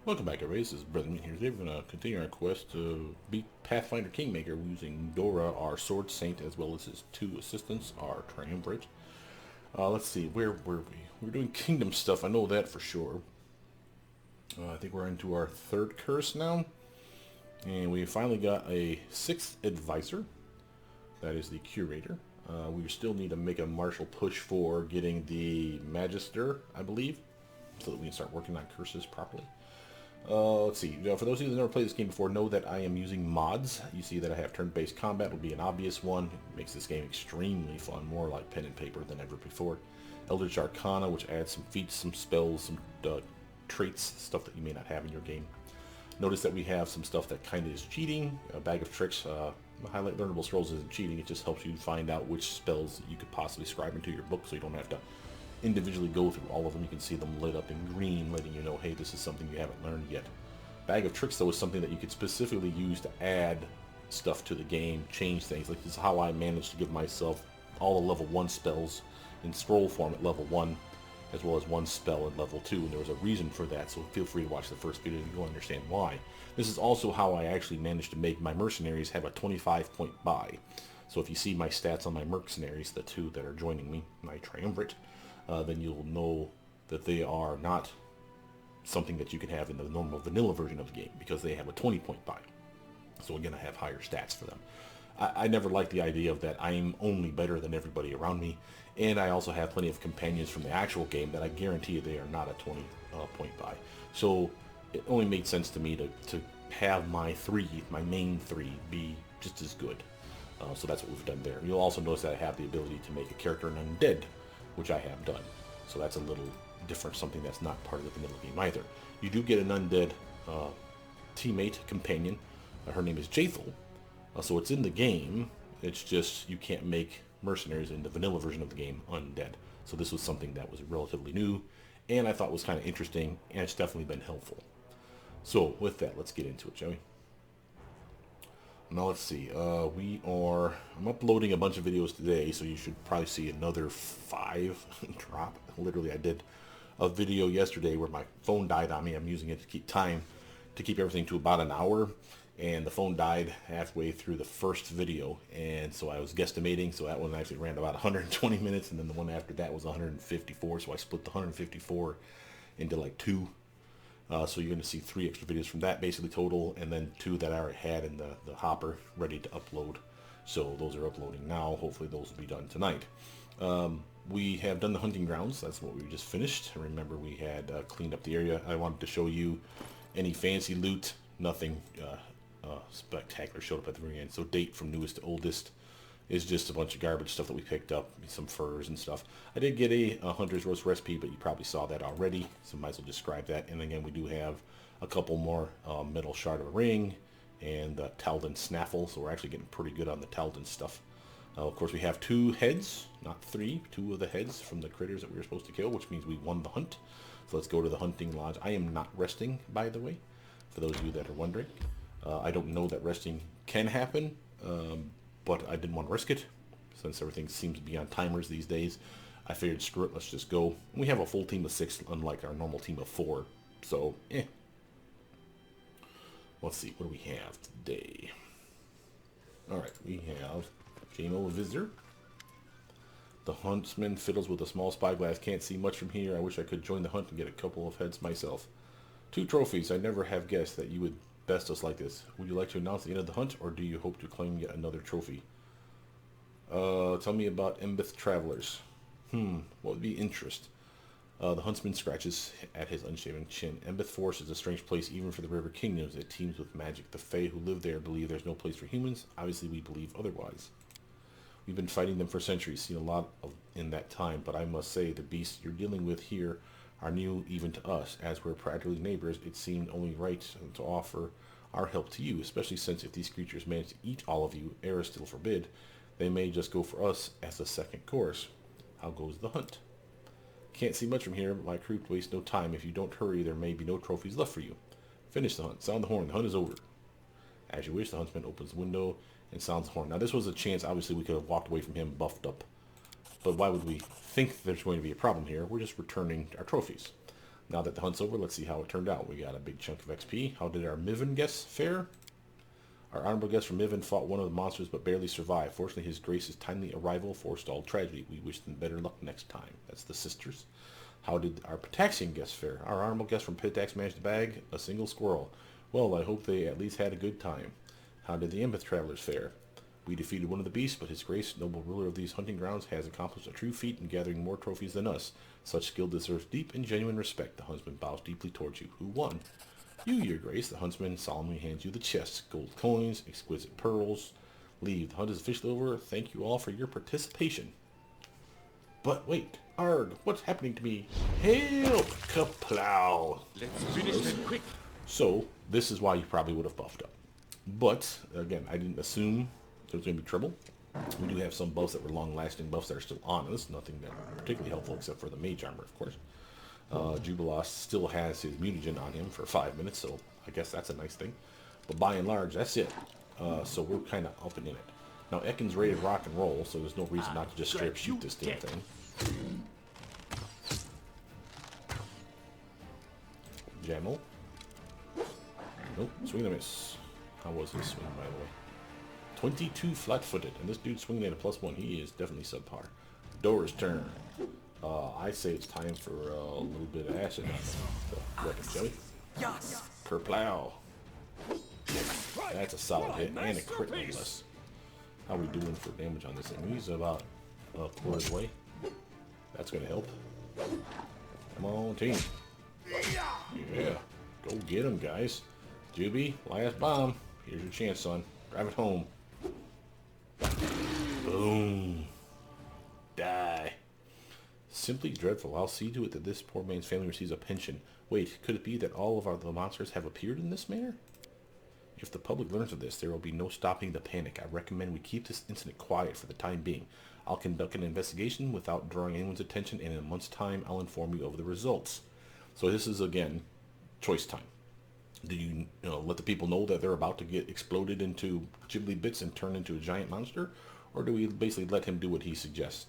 Welcome back, everybody. This is Brother Meat here. Today we're going to continue our quest to beat Pathfinder Kingmaker using Dorraj, our Sword Saint, as well as his two assistants, our Triumvirate. Let's see, where were we? We're doing kingdom stuff, I know that for sure. I think we're into our third curse now. And we finally got a sixth advisor. That is the curator. We still need to make a martial push for getting the magister, I believe, so that we can start working on curses properly. Let's see. For those of you that never played this game before, know that I am using mods. You see that I have turn-based combat, would be an obvious one. It makes this game extremely fun, more like pen and paper than ever before. Eldritch Arcana, which adds some feats, some spells, some traits, stuff that you may not have in your game. Notice that we have some stuff that kind of is cheating. A bag of tricks. Highlight learnable scrolls isn't cheating. It just helps you find out which spells you could possibly scribe into your book, so you don't have to individually go through all of them. You can see them lit up in green, letting you know, hey, this is something you haven't learned yet. Bag of Tricks, though, is something that you could specifically use to add stuff to the game, change things. Like, this is how I managed to give myself all the level 1 spells in scroll form at level 1, as well as one spell at level 2, and there was a reason for that, so feel free to watch the first video and you'll understand why. This is also how I actually managed to make my mercenaries have a 25-point buy. So if you see my stats on my mercenaries, the two that are joining me, my Triumvirate, then you'll know that they are not something that you can have in the normal vanilla version of the game, because they have a 20-point buy. So again, I have higher stats for them. I never liked the idea of that I'm only better than everybody around me, and I also have plenty of companions from the actual game that I guarantee they are not a 20-point buy. So it only made sense to me to have my main three, be just as good. So that's what we've done there. You'll also notice that I have the ability to make a character an undead, which I have done. So that's a little different, something that's not part of the vanilla game either. You do get an undead teammate, companion. Her name is Jathel. So it's in the game. It's just you can't make mercenaries in the vanilla version of the game undead. So this was something that was relatively new, and I thought was kind of interesting, and it's definitely been helpful. So with that, let's get into it, shall we? Now let's see, I'm uploading a bunch of videos today, so you should probably see another 5 drop. Literally, I did a video yesterday where my phone died on me. I'm using it to keep time, to keep everything to about an hour, and the phone died halfway through the first video, and so I was guesstimating, so that one actually ran about 120 minutes, and then the one after that was 154, so I split the 154 into like 2. So you're going to see 3 extra videos from that basically total, and then 2 that I already had in the hopper ready to upload. So those are uploading now. Hopefully those will be done tonight. We have done the hunting grounds. That's what we just finished. Remember, we had cleaned up the area. I wanted to show you any fancy loot. Nothing spectacular showed up at the very end. So date from newest to oldest is just a bunch of garbage stuff that we picked up, some furs and stuff. I did get a hunter's roast recipe, but you probably saw that already, so might as well describe that. And again, we do have a couple more metal shard of a ring and the Taldan snaffle, so we're actually getting pretty good on the Taldan stuff. Of course, we have 2 heads, not 3, 2 of the heads from the critters that we were supposed to kill, which means we won the hunt. So let's go to the hunting lodge. I am not resting, by the way, for those of you that are wondering. I don't know that resting can happen, but I didn't want to risk it. Since everything seems to be on timers these days, I figured, screw it, let's just go. We have a full team of 6, unlike our normal team of 4, so, Let's see, what do we have today? Alright, we have Jamo, a visitor. The huntsman fiddles with a small spyglass. Can't see much from here. I wish I could join the hunt and get a couple of heads myself. 2 trophies. I never have guessed that you would best us like this. Would you like to announce the end of the hunt, or do you hope to claim yet another trophy? Tell me about Embith Travelers. What would be interest? The huntsman scratches at his unshaven chin. Embith Forest is a strange place even for the River Kingdoms. It teems with magic. The Fae who live there believe there's no place for humans. Obviously, we believe otherwise. We've been fighting them for centuries, seen a lot in that time, but I must say the beasts you're dealing with here are new even to us. As we're practically neighbors, it seemed only right to offer our help to you, especially since if these creatures manage to eat all of you, error still forbid, they may just go for us as a second course. How goes the hunt? Can't see much from here, but my crew wastes no time. If you don't hurry, there may be no trophies left for you. Finish the hunt. Sound the horn. The hunt is over. As you wish, the huntsman opens the window and sounds the horn. Now, this was a chance, obviously, we could have walked away from him buffed up. But why would we think there's going to be a problem here? We're just returning our trophies. Now that the hunt's over, let's see how it turned out. We got a big chunk of XP. How did our Miven guest fare? Our honorable guest from Miven fought one of the monsters but barely survived. Fortunately, his grace's timely arrival forestalled tragedy. We wish them better luck next time. That's the sisters. How did our Pitaxian guest fare? Our honorable guest from Pitax managed to bag a single squirrel. Well, I hope they at least had a good time. How did the Embeth travelers fare? We defeated one of the beasts, but his grace, noble ruler of these hunting grounds, has accomplished a true feat in gathering more trophies than us. Such skill deserves deep and genuine respect. The huntsman bows deeply towards you. Who won? You, your grace. The huntsman solemnly hands you the chest. Gold coins, exquisite pearls. Leave. The hunt is officially over. Thank you all for your participation. But wait, Arg, what's happening to me? Help! Kaplow! Let's finish them quick. So, this is why you probably would have buffed up. But, again, I didn't assume there was going to be trouble. We do have some buffs that were long-lasting buffs that are still on us. Nothing that are particularly helpful except for the mage armor, of course. Jubilos still has his mutagen on him for 5 minutes, so I guess that's a nice thing. But by and large, that's it. So we're kind of up and in it. Now, Ekken's rated rock and roll, so there's no reason not to just straight up shoot this damn thing. Jammel. Nope, swing and a miss. How was his swing, by the way? 22 flat-footed, and this dude swinging at a +1. He is definitely subpar. Dorraj's turn. I say it's time for a little bit of acid on the weapon, jelly. Kerplow. That's a solid hit, and a crit nonetheless. How are we doing for damage on this thing? He's about a quarter's way. That's going to help. Come on, team. Yeah. Go get him, guys. Juby, last bomb. Here's your chance, son. Drive it home. Boom. Die. Simply dreadful. I'll see to it that this poor man's family receives a pension. Wait, could it be that all of the monsters have appeared in this manner? If the public learns of this, there will be no stopping the panic. I recommend we keep this incident quiet for the time being. I'll conduct an investigation without drawing anyone's attention, and in a month's time, I'll inform you of the results. So this is, again, choice time. Do you, let the people know that they're about to get exploded into Ghibli bits and turn into a giant monster? Or do we basically let him do what he suggests?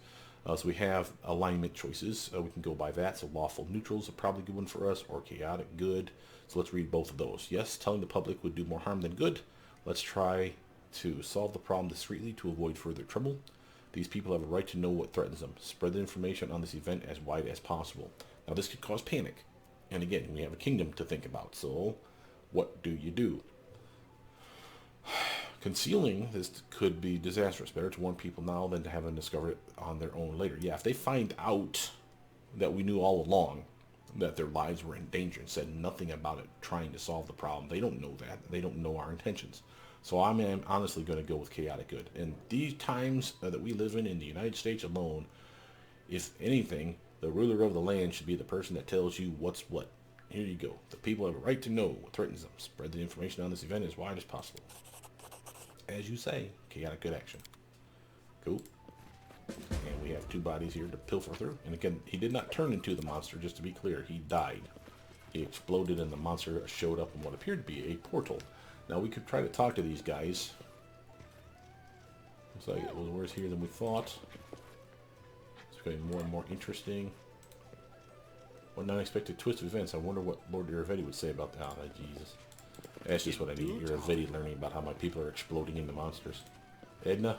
So we have alignment choices. We can go by that. So lawful neutral is a probably good one for us, or chaotic good. So let's read both of those. Yes, telling the public would do more harm than good. Let's try to solve the problem discreetly to avoid further trouble. These people have a right to know what threatens them. Spread the information on this event as wide as possible. Now this could cause panic. And again, we have a kingdom to think about. So what do you do? Concealing this could be disastrous. Better to warn people now than to have them discover it on their own later. Yeah, if they find out that we knew all along that their lives were in danger and said nothing about it trying to solve the problem, they don't know that. They don't know our intentions. So I'm honestly going to go with chaotic good. And these times that we live in the United States alone, if anything, the ruler of the land should be the person that tells you what's what. Here you go. The people have a right to know what threatens them. Spread the information on this event as wide as possible. As you say, chaotic good action. Cool. And we have two bodies here to pilfer through. And again, he did not turn into the monster, just to be clear. He died. He exploded and the monster showed up in what appeared to be a portal. Now we could try to talk to these guys. Looks like it was worse here than we thought. It's becoming more and more interesting. What an unexpected twist of events. I wonder what Lord Iravetti would say about that. Oh, Jesus. That's just what I need. Iravetti learning about how my people are exploding into monsters. Edna,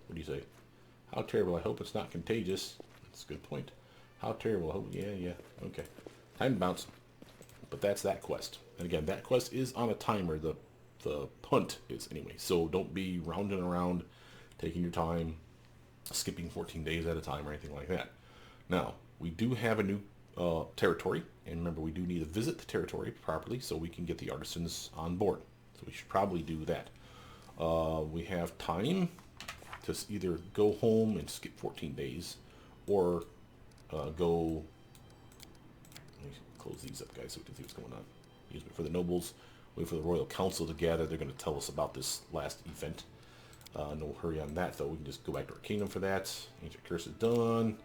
what do you say? How terrible. I hope it's not contagious. That's a good point. How terrible. I hope, yeah. Okay. Time to bounce. But that's that quest. And again, that quest is on a timer. The hunt is anyway. So don't be rounding around, taking your time, skipping 14 days at a time or anything like that. Now, we do have a new territory, and remember we do need to visit the territory properly so we can get the artisans on board. So we should probably do that. We have time to either go home and skip 14 days or go, let me close these up, guys, so we can see what's going on. Use it for the nobles, wait for the royal council to gather. They're going to tell us about this last event. No hurry on that though. We can just go back to our kingdom for that. Ancient curse is done.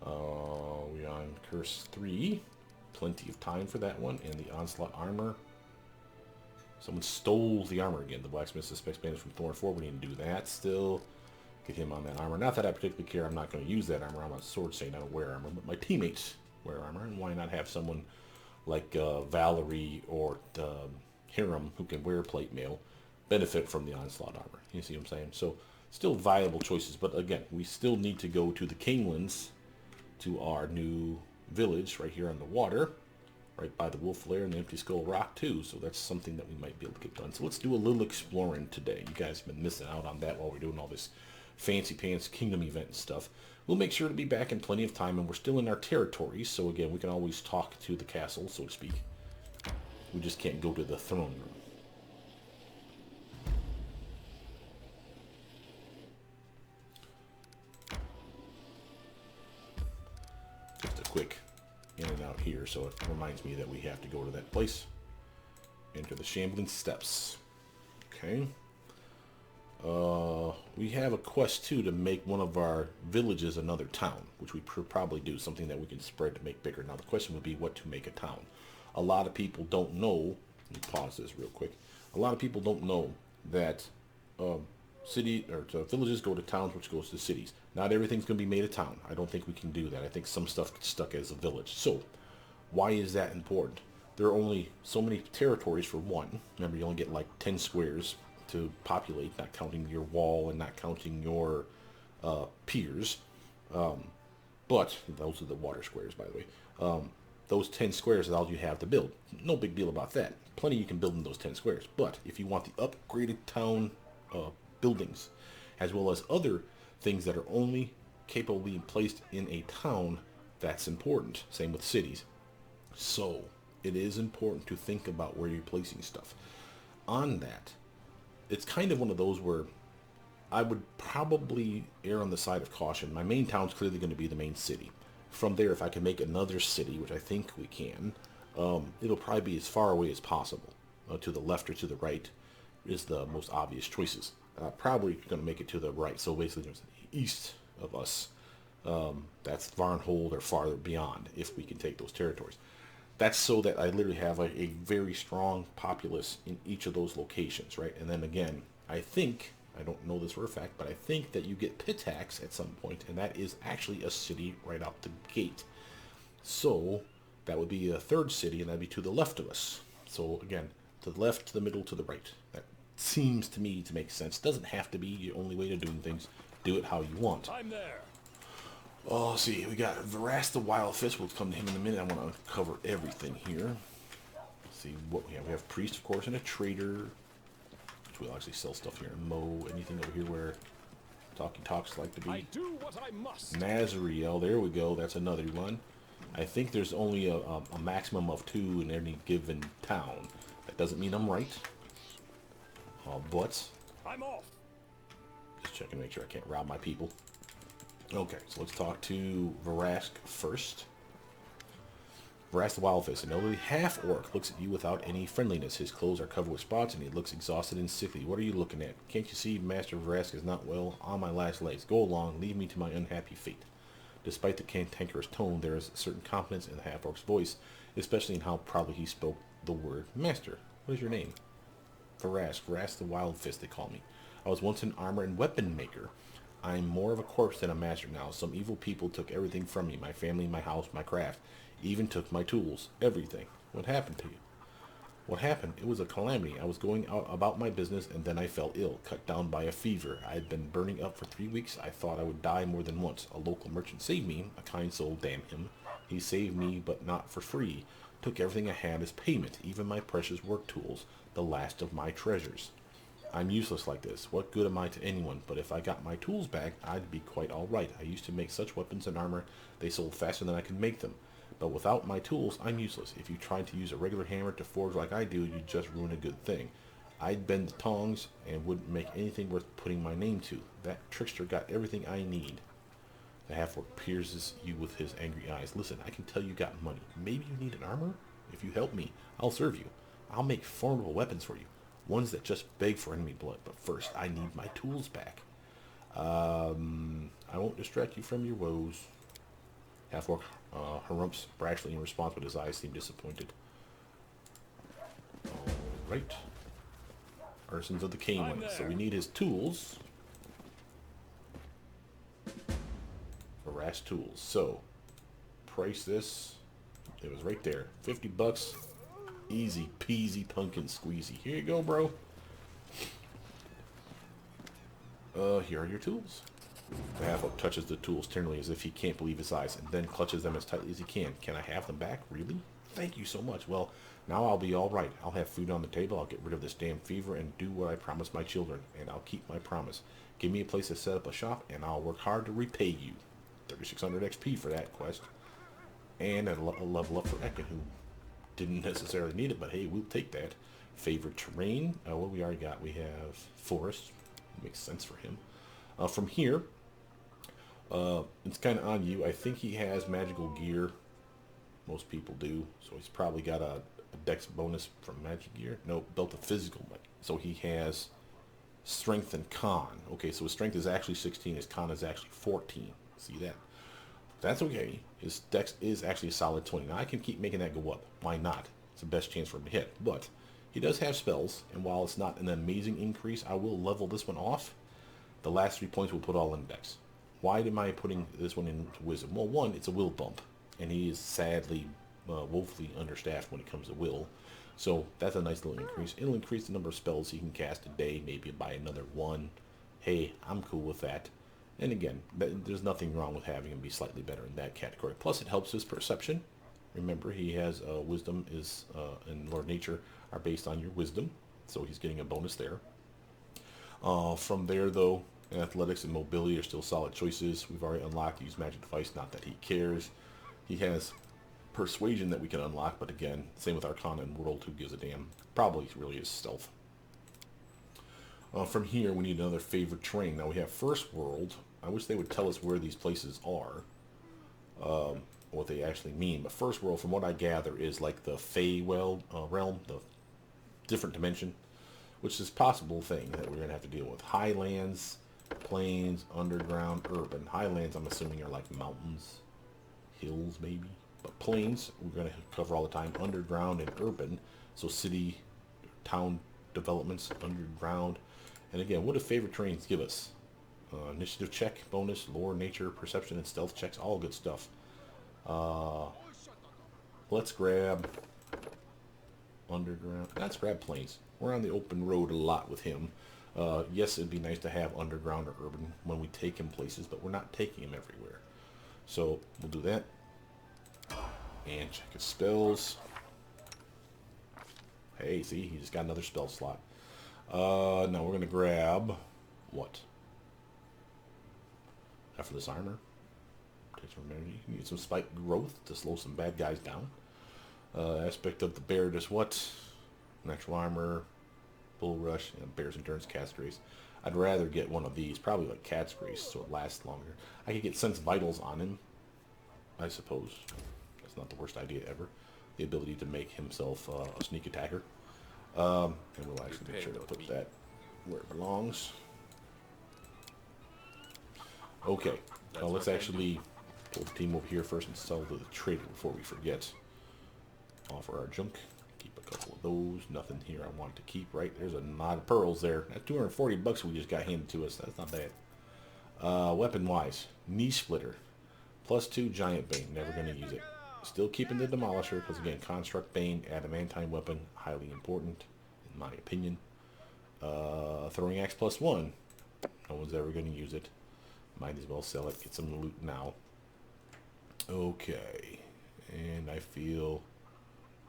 We're on curse 3. Plenty of time for that one. And the onslaught armor. Someone stole the armor again. The blacksmith suspects bandits from Thorn 4. We need to do that still. Get him on that armor. Not that I particularly care. I'm not going to use that armor. I'm a sword saint. I don't wear armor. But my teammates wear armor, and why not have someone like Valerie or Hiram, who can wear plate mail, benefit from the onslaught armor? You see what I'm saying? So still viable choices, but again, we still need to go to the Kinglands, to our new village right here on the water, right by the Wolf Lair and the Empty Skull Rock too. So that's something that we might be able to get done. So let's do a little exploring today. You guys have been missing out on that while we're doing all this fancy pants kingdom event and stuff. We'll make sure to be back in plenty of time, and we're still in our territories, so again, we can always talk to the castle, so to speak. We just can't go to the throne room. Just a quick in and out here, so it reminds me that we have to go to that place. Enter the Shambling Steps. Okay. We have a quest too to make one of our villages another town, which we probably do, something that we can spread to make bigger. Now the question would be what to make a town. A lot of people don't know, let me pause this real quick. A lot of people don't know that villages go to towns, which goes to cities. Not everything's going to be made a town. I don't think we can do that. I think some stuff gets stuck as a village. So why is that important? There are only so many territories for one. Remember, you only get like 10 squares to populate, not counting your wall and not counting your piers. But those are the water squares, by the way. Those 10 squares is all you have to build. No big deal about that. Plenty you can build in those 10 squares. But if you want the upgraded town buildings, as well as other things that are only capable of being placed in a town, that's important. Same with cities. So it is important to think about where you're placing stuff. On that, it's kind of one of those where I would probably err on the side of caution. My main town's clearly going to be the main city. From there, if I can make another city, which I think we can, it'll probably be as far away as possible. To the left or to the right is the most obvious choices. Probably going to make it to the right, so basically just east of us. That's Varnhold or farther beyond, if we can take those territories. That's so that I literally have a very strong populace in each of those locations, right? And then again, I think, I don't know this for a fact, but I think that you get Pitax at some point, and that is actually a city right out the gate. So that would be a third city, and that'd be to the left of us. So again, to the left, to the middle, to the right. That seems to me to make sense. Doesn't have to be the only way to doing things. Do it how you want. I'm there. Oh, let's see, we got Varas the Wild Fish. We'll come to him in a minute. I want to cover everything here. Let's see what we have. We have Priest, of course, and a Trader. Which we'll actually sell stuff here. Mo, anything over here where Talkie Talks like to be. I do what I must. Nazriel, there we go. That's another one. I think there's only a maximum of 2 in any given town. That doesn't mean I'm right. But I'm off. Just checking to make sure I can't rob my people. Okay, so let's talk to Varask first. Varask the Wildfish, an elderly half-orc, looks at you without any friendliness. His clothes are covered with spots, and he looks exhausted and sickly. What are you looking at? Can't you see Master Varask is not well? On my last legs. Go along, leave me to my unhappy fate. Despite the cantankerous tone, there is a certain confidence in the half-orc's voice, especially in how proudly he spoke the word Master. What is your name? Varask the Wildfish, they call me. I was once an armor and weapon maker. I'm more of a corpse than a master now. Some evil people took everything from me. My family, my house, my craft. Even took my tools. Everything. What happened to you? What happened? It was a calamity. I was going out about my business, and then I fell ill, cut down by a fever. I had been burning up for 3 weeks. I thought I would die more than once. A local merchant saved me. A kind soul, damn him. He saved me, but not for free. Took everything I had as payment, even my precious work tools, the last of my treasures. I'm useless like this. What good am I to anyone? But if I got my tools back, I'd be quite all right. I used to make such weapons and armor, they sold faster than I could make them. But without my tools, I'm useless. If you tried to use a regular hammer to forge like I do, you'd just ruin a good thing. I'd bend the tongs and wouldn't make anything worth putting my name to. That trickster got everything I need. The half-orc pierces you with his angry eyes. Listen, I can tell you got money. Maybe you need an armor? If you help me, I'll serve you. I'll make formidable weapons for you. Ones that just beg for enemy blood. But first, I need my tools back. I won't distract you from your woes. Half-orc harumphs brashly in response, but his eyes seem disappointed. Alright. Artisans of the Canelands. So we need his tools. Varask tools. So, price this? It was right there. 50 bucks. Easy peasy pumpkin squeezy. Here you go, bro. Here are your tools. The half-elf touches the tools tenderly as if he can't believe his eyes, and then clutches them as tightly as he can. Can I have them back? Really? Thank you so much. Well, now I'll be all right. I'll have food on the table, I'll get rid of this damn fever, and do what I promised my children, and I'll keep my promise. Give me a place to set up a shop, and I'll work hard to repay you. 3600 XP for that quest. And a level up for Ekin, who didn't necessarily need it, but hey, we'll take that. Favorite terrain? What we already got? We have forest. Makes sense for him. From here, it's kind of on you. I think he has magical gear. Most people do. So he's probably got a dex bonus from magic gear. No, belt of physical. So he has strength and con. Okay, so his strength is actually 16. His con is actually 14. See that? That's okay. His dex is actually a solid 20. Now I can keep making that go up. Why not? It's the best chance for him to hit. But he does have spells, and while it's not an amazing increase, I will level this one off. The last 3 points we'll put all in dex. Why am I putting this one into wisdom? Well, one, it's a will bump, and he is sadly, woefully understaffed when it comes to will. So that's a nice little increase. It'll increase the number of spells he can cast a day, maybe by another 1. Hey, I'm cool with that. And again, there's nothing wrong with having him be slightly better in that category. Plus, it helps his perception. Remember, he has wisdom is and Lord Nature are based on your wisdom, so he's getting a bonus there. From there, though, athletics and mobility are still solid choices. We've already unlocked use magic device, not that he cares. He has persuasion that we can unlock, but again, same with Arcana and World, who gives a damn. Probably really is stealth. From here, we need another favorite terrain. Now we have First World. I wish they would tell us where these places are, what they actually mean. But First World, from what I gather, is like the Feywild realm, the different dimension, which is a possible thing that we're going to have to deal with. Highlands, plains, underground, urban. Highlands, I'm assuming, are like mountains, hills maybe. But plains, we're going to cover all the time. Underground and urban, so city, town developments, underground. And again, what do favorite terrains give us? Initiative check, bonus, lore, nature, perception, and stealth checks. All good stuff. Let's grab underground. Let's grab plains. We're on the open road a lot with him. Yes, it'd be nice to have underground or urban when we take him places, but we're not taking him everywhere. So we'll do that. And check his spells. Hey, see, he just got another spell slot. Now we're going to grab what? After this armor. Takes some energy. You need some spike growth to slow some bad guys down. Aspect of the bear does what? Natural armor, bull rush, bear's endurance, cat's grace. I'd rather get one of these, probably like cat's grace, so it lasts longer. I could get sense vitals on him, I suppose. That's not the worst idea ever. The ability to make himself a sneak attacker. And we'll actually make sure to put that where it belongs. Okay, let's actually pull the team over here first and sell the trader before we forget. Offer our junk. Keep a couple of those. Nothing here I want to keep, right? There's a lot of pearls there. That's 240 bucks we just got handed to us. That's not bad. Weapon-wise, knee splitter. +2 giant bane. Never going to use it. Still keeping the demolisher because, again, construct bane, adamantine weapon, highly important, in my opinion. Throwing axe +1. No one's ever going to use it. Might as well sell it. Get some loot now. Okay. And I feel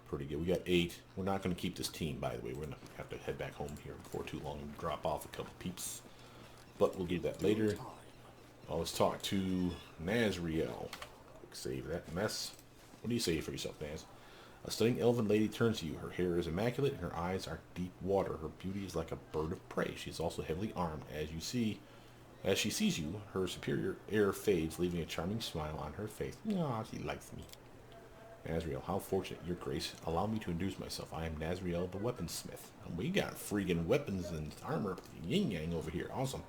pretty good. We got 8. We're not going to keep this team, by the way. We're going to have to head back home here before too long and drop off a couple peeps. But we'll do that later. Let's talk to Nazriel. Quick save that mess. What do you say for yourself, Naz? A stunning elven lady turns to you. Her hair is immaculate and her eyes are deep water. Her beauty is like a bird of prey. She is also heavily armed. As she sees you, her superior air fades, leaving a charming smile on her face. Aw, she likes me. Nazriel, how fortunate, your grace. Allow me to introduce myself. I am Nazriel, the weaponsmith. And we got freaking weapons and armor yin-yang over here. Awesome.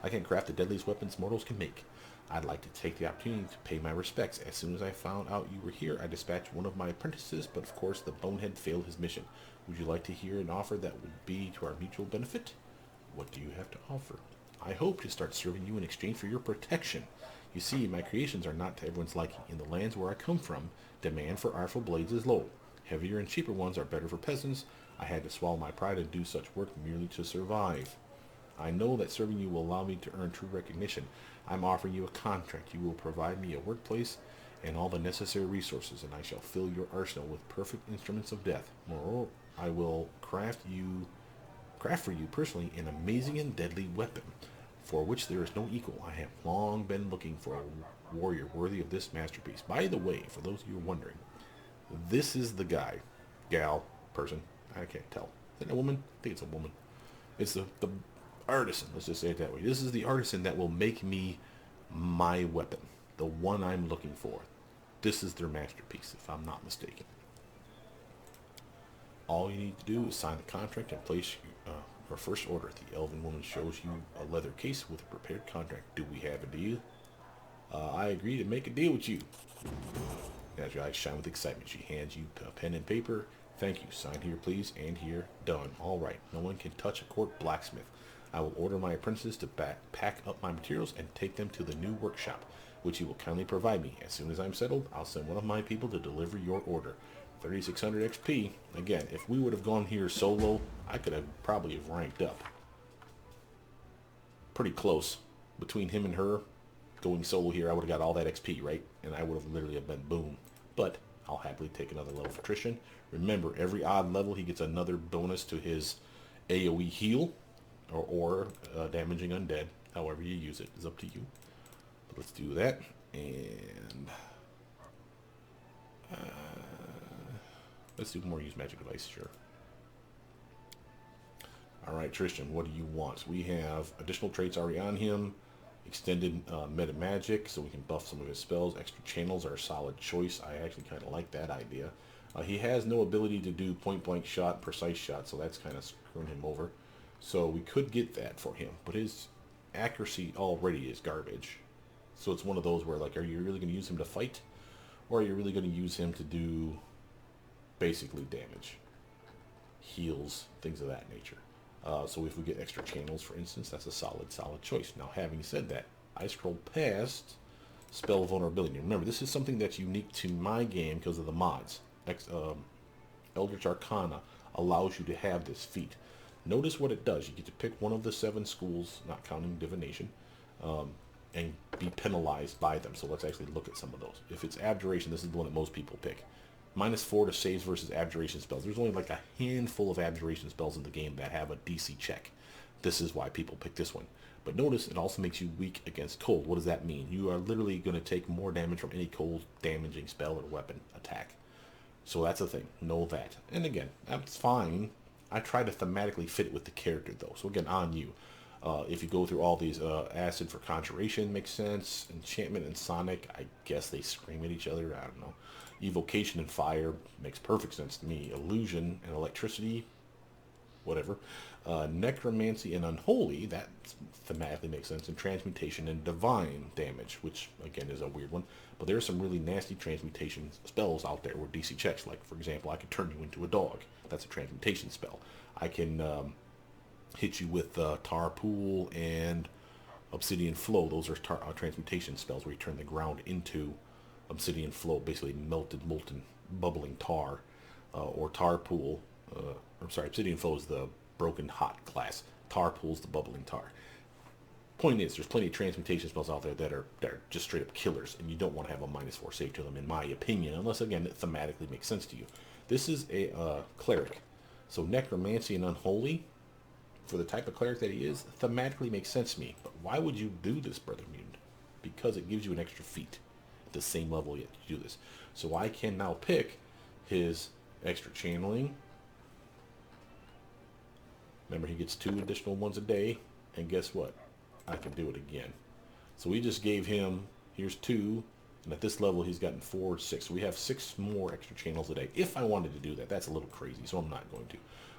I can craft the deadliest weapons mortals can make. I'd like to take the opportunity to pay my respects. As soon as I found out you were here, I dispatched one of my apprentices, but of course the bonehead failed his mission. Would you like to hear an offer that would be to our mutual benefit? What do you have to offer? I hope to start serving you in exchange for your protection. You see, my creations are not to everyone's liking. In the lands where I come from, demand for artful blades is low. Heavier and cheaper ones are better for peasants. I had to swallow my pride and do such work merely to survive. I know that serving you will allow me to earn true recognition. I'm offering you a contract. You will provide me a workplace and all the necessary resources, and I shall fill your arsenal with perfect instruments of death. Moreover, I will craft for you personally an amazing and deadly weapon, for which there is no equal. I have long been looking for a warrior worthy of this masterpiece. By the way, for those of you who are wondering, this is the guy, gal, person, I can't tell. Is it a woman? I think it's a woman. It's the artisan, let's just say it that way. This is the artisan that will make me my weapon, the one I'm looking for. This is their masterpiece, if I'm not mistaken. All you need to do is sign the contract and place your first order. The elven woman shows you a leather case with a prepared contract. Do we have a deal? I agree to make a deal with you. As your eyes shine with excitement, she hands you a pen and paper. Thank you. Sign here, please, and here. Done. All right. No one can touch a court blacksmith. I will order my apprentices to pack up my materials and take them to the new workshop, which you will kindly provide me. As soon as I'm settled, I'll send one of my people to deliver your order. 3,600 XP. Again, if we would have gone here solo, I could have probably have ranked up. Pretty close. Between him and her, going solo here, I would have got all that XP, right? And I would have literally have been boom. But I'll happily take another level of attrition. Remember, every odd level, he gets another bonus to his AoE heal, or damaging undead. However you use it is up to you. But let's do that. And let's do more use magic device, sure. Alright, Tristan, what do you want? We have additional traits already on him. Extended meta magic, so we can buff some of his spells. Extra channels are a solid choice. I actually kind of like that idea. He has no ability to do point-blank shot, precise shot, so that's kind of screwing him over. So we could get that for him, but his accuracy already is garbage. So it's one of those where, like, are you really going to use him to fight? Or are you really going to use him to do basically damage? Heals, things of that nature. So if we get extra channels, for instance, that's a solid choice. Now, having said that, I scrolled past spell vulnerability. Remember, this is something that's unique to my game because of the mods. Eldritch Arcana allows you to have this feat. Notice what it does. You get to pick one of the 7 schools, not counting divination, and be penalized by them. So let's actually look at some of those. If it's abjuration, this is the one that most people pick. -4 to saves versus abjuration spells. There's only like a handful of abjuration spells in the game that have a DC check. This is why people pick this one. But notice it also makes you weak against cold. What does that mean? You are literally going to take more damage from any cold damaging spell or weapon attack. So that's a thing. Know that. And again, that's fine. I try to thematically fit it with the character though. So again, on you. If you go through all these, acid for conjuration makes sense. Enchantment and sonic, I guess they scream at each other. I don't know. Evocation and fire makes perfect sense to me. Illusion and electricity, whatever. Necromancy and unholy, that thematically makes sense. And transmutation and divine damage, which again is a weird one. But there are some really nasty transmutation spells out there with DC checks. Like, for example, I could turn you into a dog. That's a transmutation spell. I can hit you with Tar Pool and Obsidian Flow. Those are transmutation spells where you turn the ground into Obsidian Flow, basically melted, molten, bubbling tar, or Tar Pool. Obsidian Flow is the broken hot class. Tar Pool's the bubbling tar. Point is, there's plenty of transmutation spells out there that are just straight up killers, and you don't want to have a -4 save to them, in my opinion, unless again it thematically makes sense to you. This is a cleric, so necromancy and unholy, for the type of cleric that he is, thematically makes sense to me. But why would you do this, Brother Mutant? Because it gives you an extra feat at the same level yet to do this. So I can now pick his extra channeling. Remember, he gets 2 additional ones a day, and guess what? I can do it again. So we just gave him, here's 2, and at this level he's gotten 4 or 6. So we have 6 more extra channels a day. If I wanted to do that, that's a little crazy, so I'm not going to.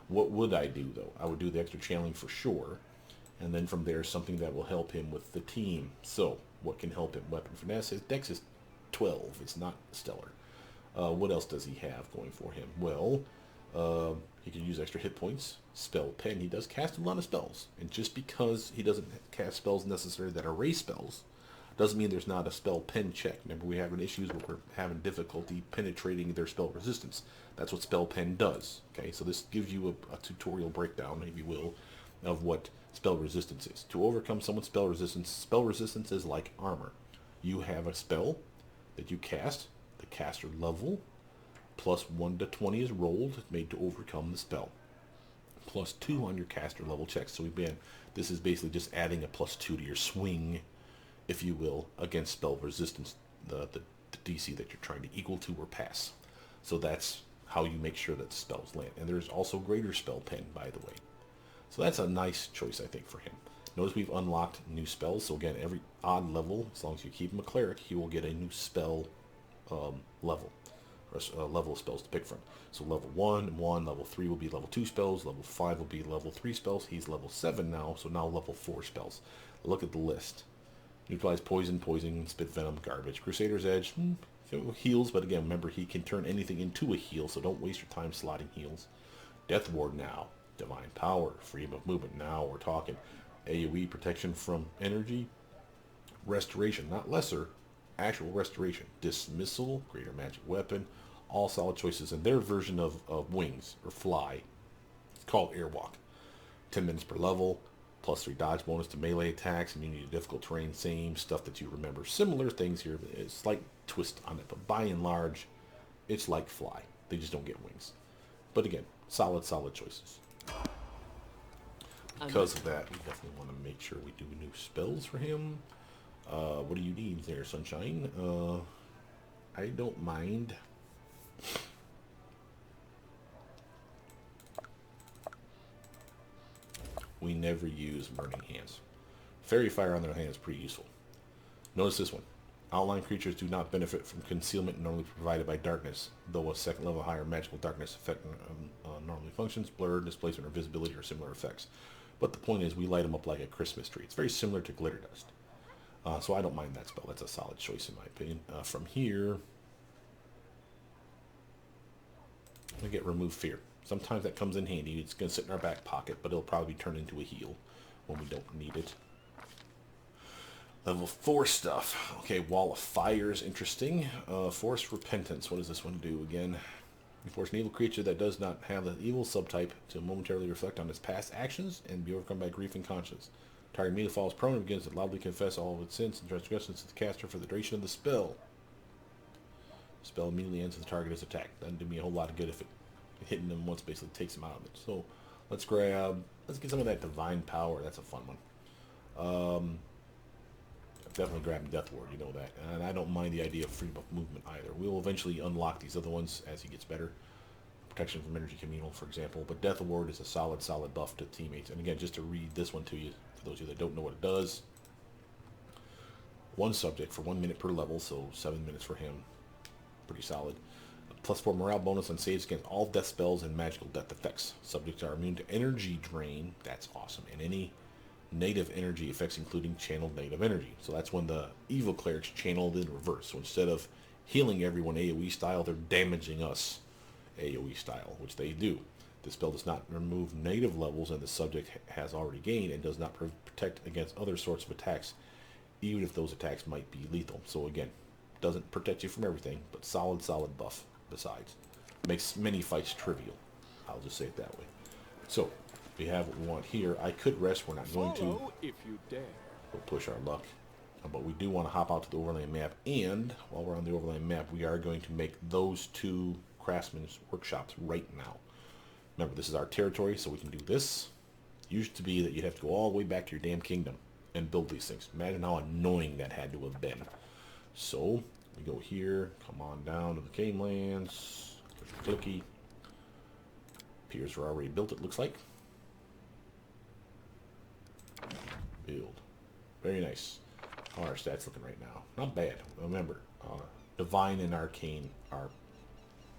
What would I do, though? I would do the extra channeling for sure, and then from there, something that will help him with the team. So, what can help him? Weapon finesse. His dex is 12. It's not stellar. What else does he have going for him? Well, he can use extra hit points. Spell pen. He does cast a lot of spells, and just because he doesn't cast spells necessarily that are race spells, Doesn't mean there's not a spell pen check. Remember, we having issues where we're having difficulty penetrating their spell resistance. That's what spell pen does. Okay, so this gives you a tutorial breakdown, if you will, of what spell resistance is. To overcome someone's spell resistance is like armor. You have a spell that you cast, the caster level, plus 1 to 20 is rolled, made to overcome the spell. Plus 2 on your caster level checks. So this is basically just adding a plus 2 to your swing, if you will, against spell resistance, the DC that you're trying to equal to or pass. So that's how you make sure that the spells land. And there's also greater spell pen, by the way. So that's a nice choice, I think, for him. Notice we've unlocked new spells. So again, every odd level, as long as you keep him a cleric, he will get a new spell level. Or level of spells to pick from. So level 1, level 3 will be level 2 spells, level 5 will be level 3 spells. He's level 7 now, so now level 4 spells. Look at the list. Neutralize poison, spit venom, garbage. Crusader's Edge, heals, but again, remember he can turn anything into a heal, so don't waste your time slotting heals. Death Ward now. Divine Power, freedom of movement. Now we're talking AoE protection from energy. Restoration, not lesser, actual restoration. Dismissal, greater magic weapon. All solid choices. And their version of wings, or fly, it's called Airwalk. 10 minutes per level. Plus 3 dodge bonus to melee attacks, immunity to difficult terrain, same stuff that you remember. Similar things here, a slight twist on it, but by and large, it's like fly. They just don't get wings. But again, solid choices. Because of that, we definitely want to make sure we do new spells for him. What do you need there, Sunshine? I don't mind. We never use Burning Hands. Fairy Fire, on the other hand, is pretty useful. Notice this one. Outline creatures do not benefit from concealment normally provided by darkness, though a second level higher magical darkness effect normally functions. Blur, displacement, or visibility are similar effects. But the point is, we light them up like a Christmas tree. It's very similar to Glitter Dust. So I don't mind that spell. That's a solid choice in my opinion. From here, we get Remove Fear. Sometimes that comes in handy. It's going to sit in our back pocket, but it'll probably turn into a heal when we don't need it. Level 4 stuff. Okay, Wall of Fire is interesting. Force Repentance. What does this one do again? You force an evil creature that does not have the evil subtype to momentarily reflect on its past actions and be overcome by grief and conscience. Target immediately falls prone and begins to loudly confess all of its sins and transgressions to the caster for the duration of the spell. The spell immediately ends if the target is attacked. Doesn't do me a whole lot of good if it hitting them once basically takes them out of it. So let's get some of that Divine Power. That's a fun one. Definitely grabbing Death Ward, you know that. And I don't mind the idea of freedom of movement either. We will eventually unlock these other ones as he gets better. Protection from Energy Communal, for example. But Death Ward is a solid buff to teammates. And again, just to read this one to you, for those of you that don't know what it does. 1 subject for 1 minute per level, so 7 minutes for him. Pretty solid. Plus 4 morale bonus on saves against all death spells and magical death effects. Subjects are immune to energy drain. That's awesome. And any negative energy effects, including channeled negative energy. So that's when the evil clerics channeled in reverse. So instead of healing everyone AoE style, they're damaging us AoE style, which they do. The spell does not remove negative levels and the subject has already gained, and does not protect against other sorts of attacks, even if those attacks might be lethal. So again, doesn't protect you from everything, but solid buff besides. Makes many fights trivial. I'll just say it that way. So we have what we want here. I could rest. We're not going to. If you dare. We'll push our luck. But we do want to hop out to the overlay map. And while we're on the overlay map, we are going to make those 2 craftsman's workshops right now. Remember, this is our territory, so we can do this. It used to be that you'd have to go all the way back to your damn kingdom and build these things. Imagine how annoying that had to have been. So we go here, come on down to the Canelands, clicky. Piers are already built, it looks like. Build. Very nice. How are our stats looking right now? Not bad. Remember, Divine and Arcane are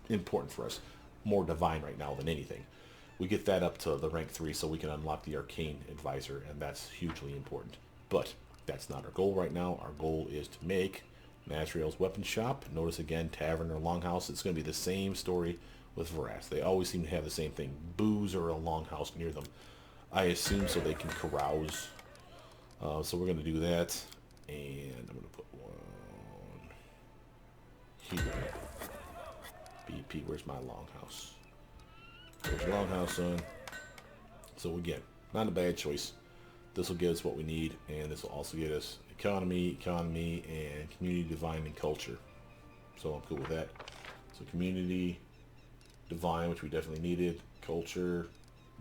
important for us. More Divine right now than anything. We get that up to the rank 3 so we can unlock the Arcane Advisor, and that's hugely important. But that's not our goal right now. Our goal is to make Nazriel's Weapon Shop. Notice again, Tavern or Longhouse. It's going to be the same story with Varas. They always seem to have the same thing. Booze or a Longhouse near them. I assume so they can carouse. So we're going to do that. And I'm going to put one here. BP, where's my longhouse? There's your longhouse, son. So again, not a bad choice. This will get us what we need, and this will also get us economy, and community, divine, and culture. So I'm cool with that. So community, divine, which we definitely needed, culture,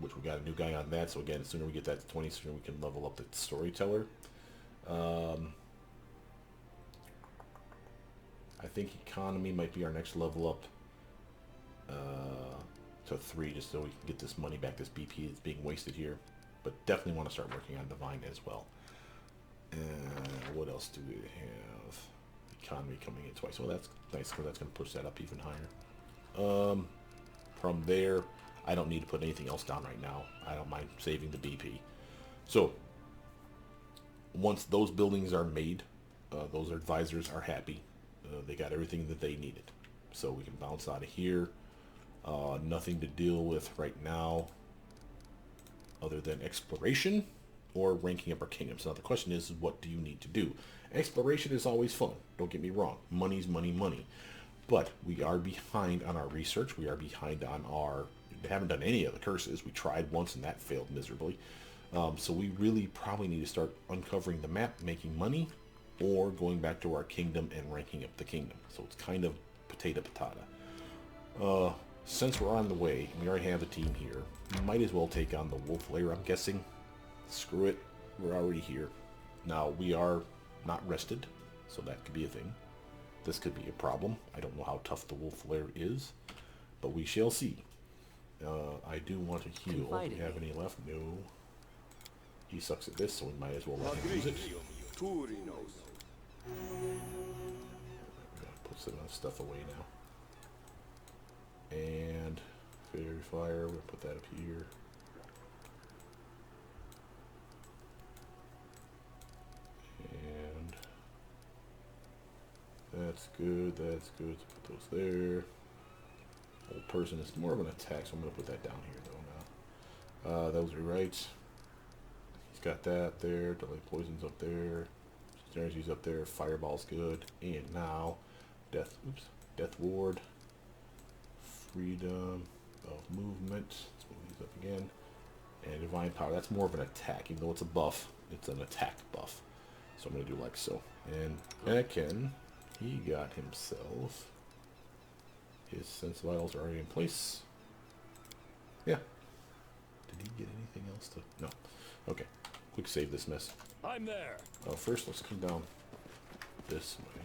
which we got a new guy on that. So again, the sooner we get that to 20, sooner we can level up the storyteller. I think economy might be our next level up to 3, just so we can get this money back. This BP is being wasted here, but definitely want to start working on divine as well. What else do we have? Economy coming in twice. Well, that's nice, because that's going to push that up even higher. From there, I don't need to put anything else down right now. I don't mind saving the BP. So once those buildings are made, those advisors are happy. They got everything that they needed. So we can bounce out of here. Nothing to deal with right now other than exploration or ranking up our kingdoms. Now the question is, what do you need to do? Exploration is always fun. Don't get me wrong. Money's money, money. But we are behind on our research. We are behind on our... We haven't done any of the curses. We tried once and that failed miserably. So we really probably need to start uncovering the map, making money, or going back to our kingdom and ranking up the kingdom. So it's kind of potato patata. Since we're on the way, we already have a team here. We might as well take on the wolf lair, I'm guessing. Screw it. We're already here. Now, we are not rested, so that could be a thing. This could be a problem. I don't know how tough the wolf lair is, but we shall see. I do want to heal. Do we have any left? No. He sucks at this, so we might as well let him use it. Put some of that stuff away now. And fairy fire, we're gonna put that up here. And that's good, that's good. So put those there. Old person is more of an attack, so I'm gonna put that down here though now. Those are right. He's got that there, delay poison's up there. Energy's up there, fireball's good. And now death ward. Freedom of movement. Let's move these up again. And divine power. That's more of an attack, even though it's a buff. It's an attack buff. So I'm gonna do like so. And Anakin, he got himself. His sense vitals are already in place. Yeah. Did he get anything else to? No. Okay. Quick save this mess. I'm there. First, let's come down this way.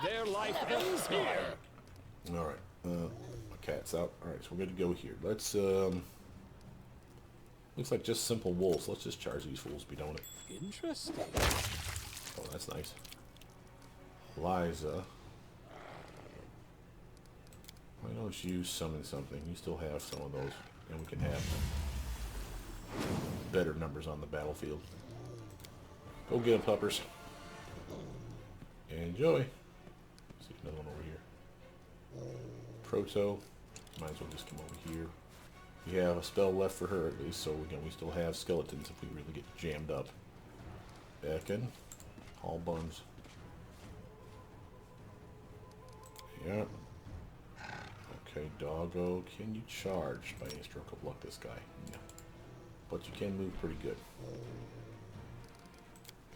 Their life ends here. All right. My cat's out. All right, so we're good to go here. Let's looks like just simple wolves. Let's just charge these fools. Be doing it. Interesting. Oh, that's nice. Liza. Why don't you summon something? You still have some of those, and we can have better numbers on the battlefield. Go get them, puppers. Enjoy. See another one over here. Proto. Might as well just come over here. We have a spell left for her at least, so again we still have skeletons if we really get jammed up. Back in. All buns. Yep. Okay, doggo. Can you charge by any stroke of luck this guy? No. But you can move pretty good.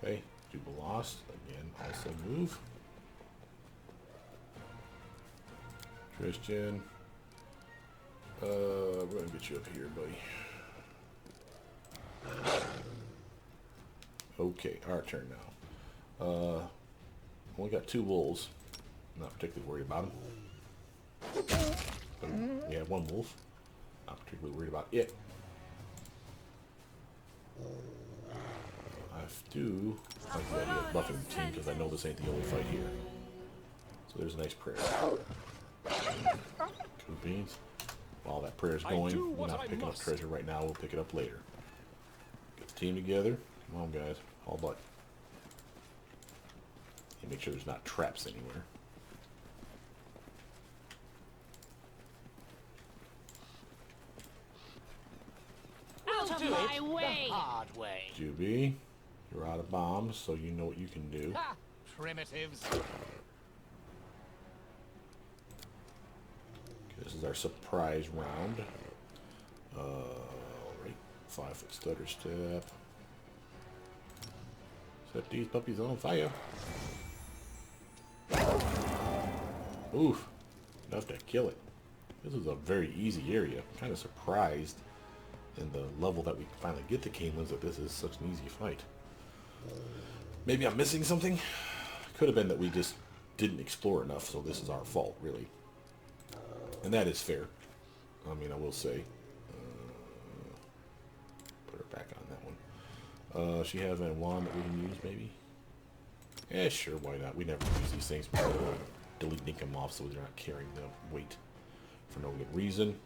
Okay, Jubilost, again, also move. Christian. We're gonna get you up here, buddy. Okay, our turn now. Only got 2 wolves. Not particularly worried about them. We have 1 wolf. Not particularly worried about it. I do like the idea of buffing the team because I know this ain't the only fight here. So there's a nice prayer. 2 beans. While that prayer is going, we're not picking up treasure right now. We'll pick it up later. Get the team together. Come on, guys. All but. And make sure there's not traps anywhere. Out of my way! The hard way. Juby, you're out of bombs, so you know what you can do. Ha! Primitives. This is our surprise round. Alright, 5-foot stutter step. Set these puppies on fire. Oof, enough to kill it. This is a very easy area. I'm kind of surprised in the level that we finally get to Canelands that this is such an easy fight. Maybe I'm missing something? Could have been that we just didn't explore enough, so this is our fault, really. And that is fair. I mean, I will say. Put her back on that one. She has a wand that we can use, maybe? Yeah, sure, why not? We never use these things. We're deleting them off so they're not carrying the weight for no good reason.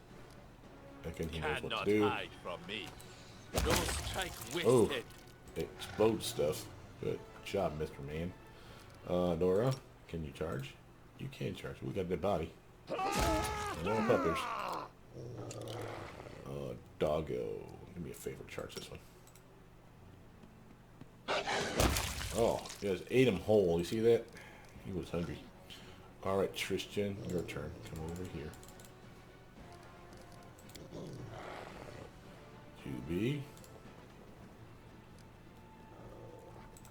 Reckon he knows what to do. Hide from me. No strike with Oh, it. explode stuff. Good job, Mr. Man. Dora, can you charge? You can charge. We got a dead body. No puppers. Doggo. Give me a favor, charge this one. Oh, he just ate him whole. You see that? He was hungry. Alright, Tristan, your turn. Come over here. Juby.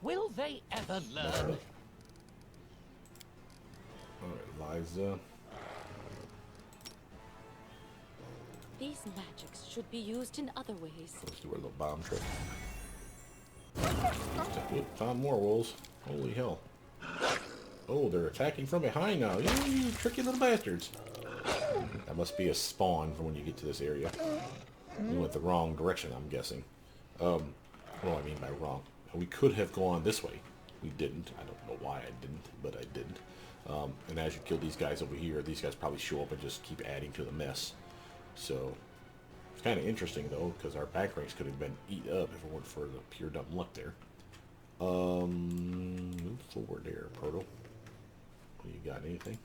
Will they ever learn? Alright, Liza. These magics should be used in other ways. Let's do our little bomb trick. Oop, found more wolves. Holy hell. Oh, they're attacking from behind now. You tricky little bastards. That must be a spawn for when you get to this area. We went the wrong direction, I'm guessing. What do I mean by wrong? We could have gone this way. We didn't. I don't know why I didn't, but I didn't. And as you kill these guys over here, these guys probably show up and just keep adding to the mess. So, it's kind of interesting, though, because our back ranks could have been eat up if it weren't for the pure dumb luck there. Move forward there, Proto. You got anything?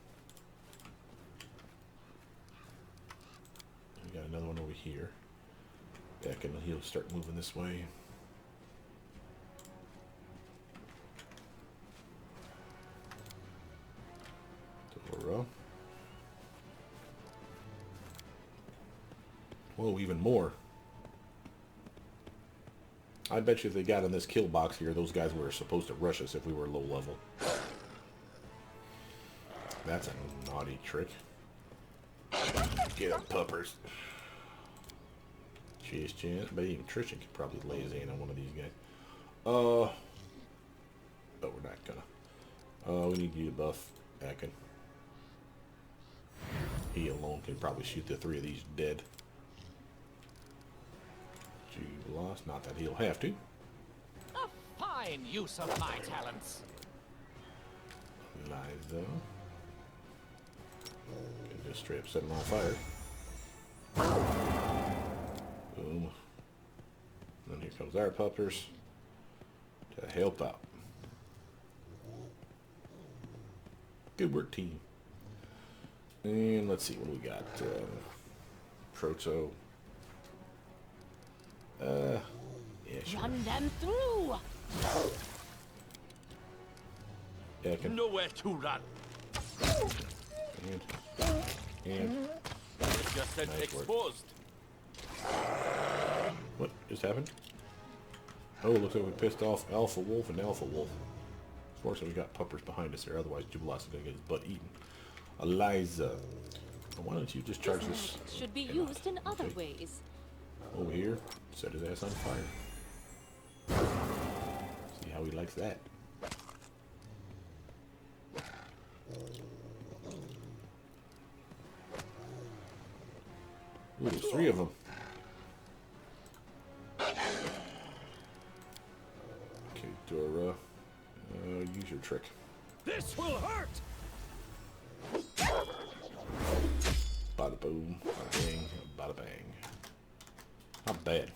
We got another one over here. Back and he'll start moving this way. Dora. Whoa, even more. I bet you if they got in this kill box here, those guys were supposed to rush us if we were low level. That's a naughty trick. Get them puppers. Cheers, chance. But even Tristan could probably lay his hand on one of these guys. But we're not gonna. We need you to buff Akin. He alone can probably shoot the 3 of these dead. Gee, lost. Not that he'll have to. A fine use of my talents. Liza. Can just straight up set him on fire. Boom. And here comes our puppers to help out. Good work, team. And let's see what we got. Proto. Yeah, sure. Run them through! Yeah, I can. Nowhere to run. And Just said Nice work. exposed. what just happened? Oh, looks like we pissed off Alpha Wolf and Alpha Wolf. Fortunately, we got puppers behind us there. Otherwise, Jubilas is going to get his butt eaten. Eliza. Why don't you just charge this? Should be Cannot. used in other Okay. ways. Over here, set his ass on fire. See how he likes that. Ooh, there's 3 of them. Okay, Dora, use your trick. This will hurt. Bada boom, bada bang, bada bang. Not bad.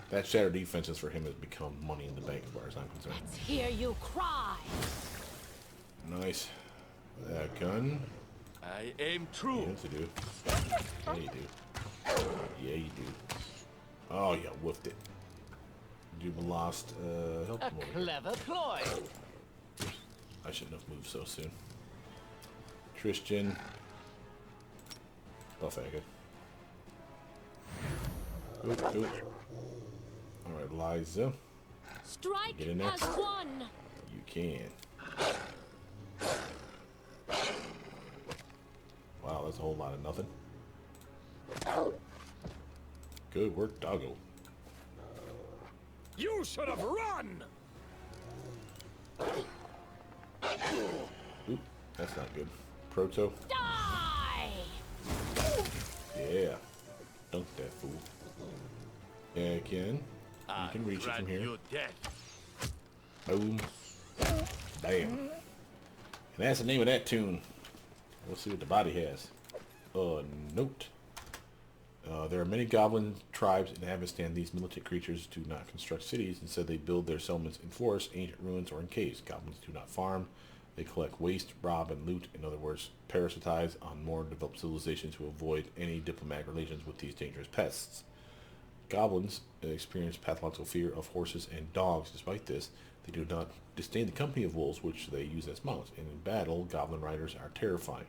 That shadow defenses for him has become money in the bank as far as I'm concerned. Let's hear you cry! Nice. That gun. I aim true. Yes, you do. Yeah, you do. Yeah, you do. Oh, you woofed it. You lost, help A him over here. clever ploy. I shouldn't have moved so soon. Tristan. Buffaggot. Oop, oop. Alright, Liza. Strike Get in there. has won. You can. Wow, that's a whole lot of nothing. Good work, doggo. You should have run! Oop, that's not good. Proto. Die! Yeah. Dunk that fool. Yeah, Ken. You can reach it from here. You're dead. Boom. Bam. And that's the name of that tune. We'll see what the body has. Note. There are many goblin tribes in Avestan. These militant creatures do not construct cities. Instead, they build their settlements in forests, ancient ruins, or in caves. Goblins do not farm. They collect waste, rob, and loot. In other words, parasitize on more developed civilizations to avoid any diplomatic relations with these dangerous pests. Goblins experience pathological fear of horses and dogs. Despite this, they do not disdain the company of wolves, which they use as mounts. And in battle, goblin riders are terrifying.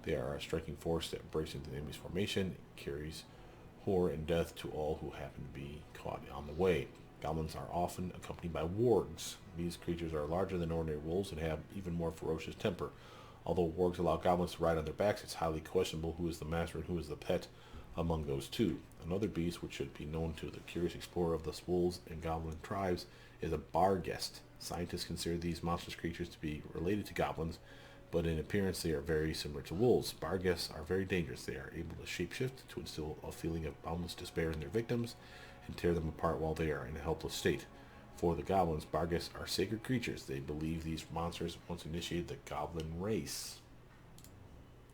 They are a striking force that breaks into the enemy's formation, carries horror and death to all who happen to be caught on the way. Goblins are often accompanied by wargs. These creatures are larger than ordinary wolves and have even more ferocious temper. Although wargs allow goblins to ride on their backs, it's highly questionable who is the master and who is the pet among those two. Another beast which should be known to the curious explorer of the wolves and goblin tribes is a barghest. Scientists consider these monstrous creatures to be related to goblins, but in appearance they are very similar to wolves. Barghests are very dangerous. They are able to shapeshift to instill a feeling of boundless despair in their victims and tear them apart while they are in a helpless state. For the goblins, barghests are sacred creatures. They believe these monsters once initiated the goblin race.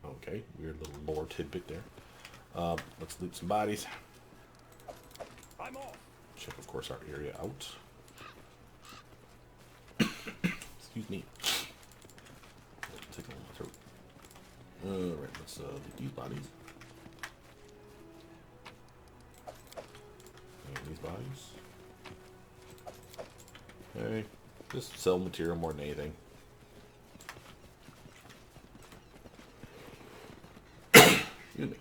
Okay, weird little lore tidbit there. Let's loot some bodies. I'm off. Check, of course, our area out. Excuse me. Tickle in my throat. Alright, let's loot these bodies. And these bodies. Okay. Just sell material more than anything. Excuse me.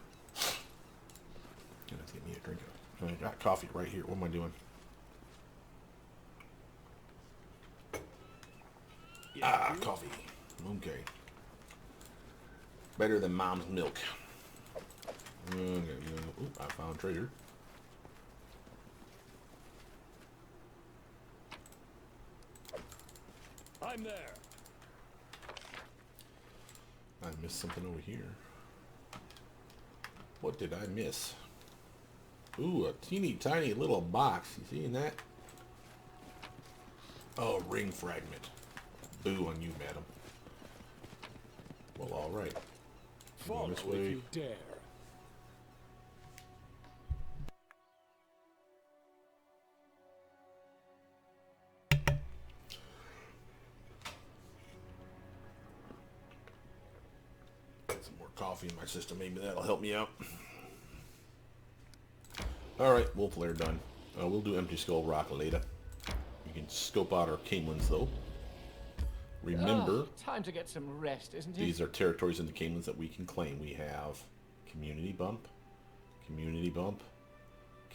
Gonna get me a drink. I got coffee right here. What am I doing? Coffee. Okay. Better than mom's milk. Okay, I found treasure. I'm there. I missed something over here. What did I miss? Ooh, a teeny tiny little box. You seeing that? Oh, ring fragment. Boo on you, madam. Well, alright. Follow This if way. you dare. Get some more coffee in my system. Maybe that'll help me out. Alright, wolf lair done. We'll do Empty Skull Rock later. You can scope out our Camelins, though. Remember, Time to get some rest, isn't it? these are territories in the Camelins that we can claim. We have Community Bump,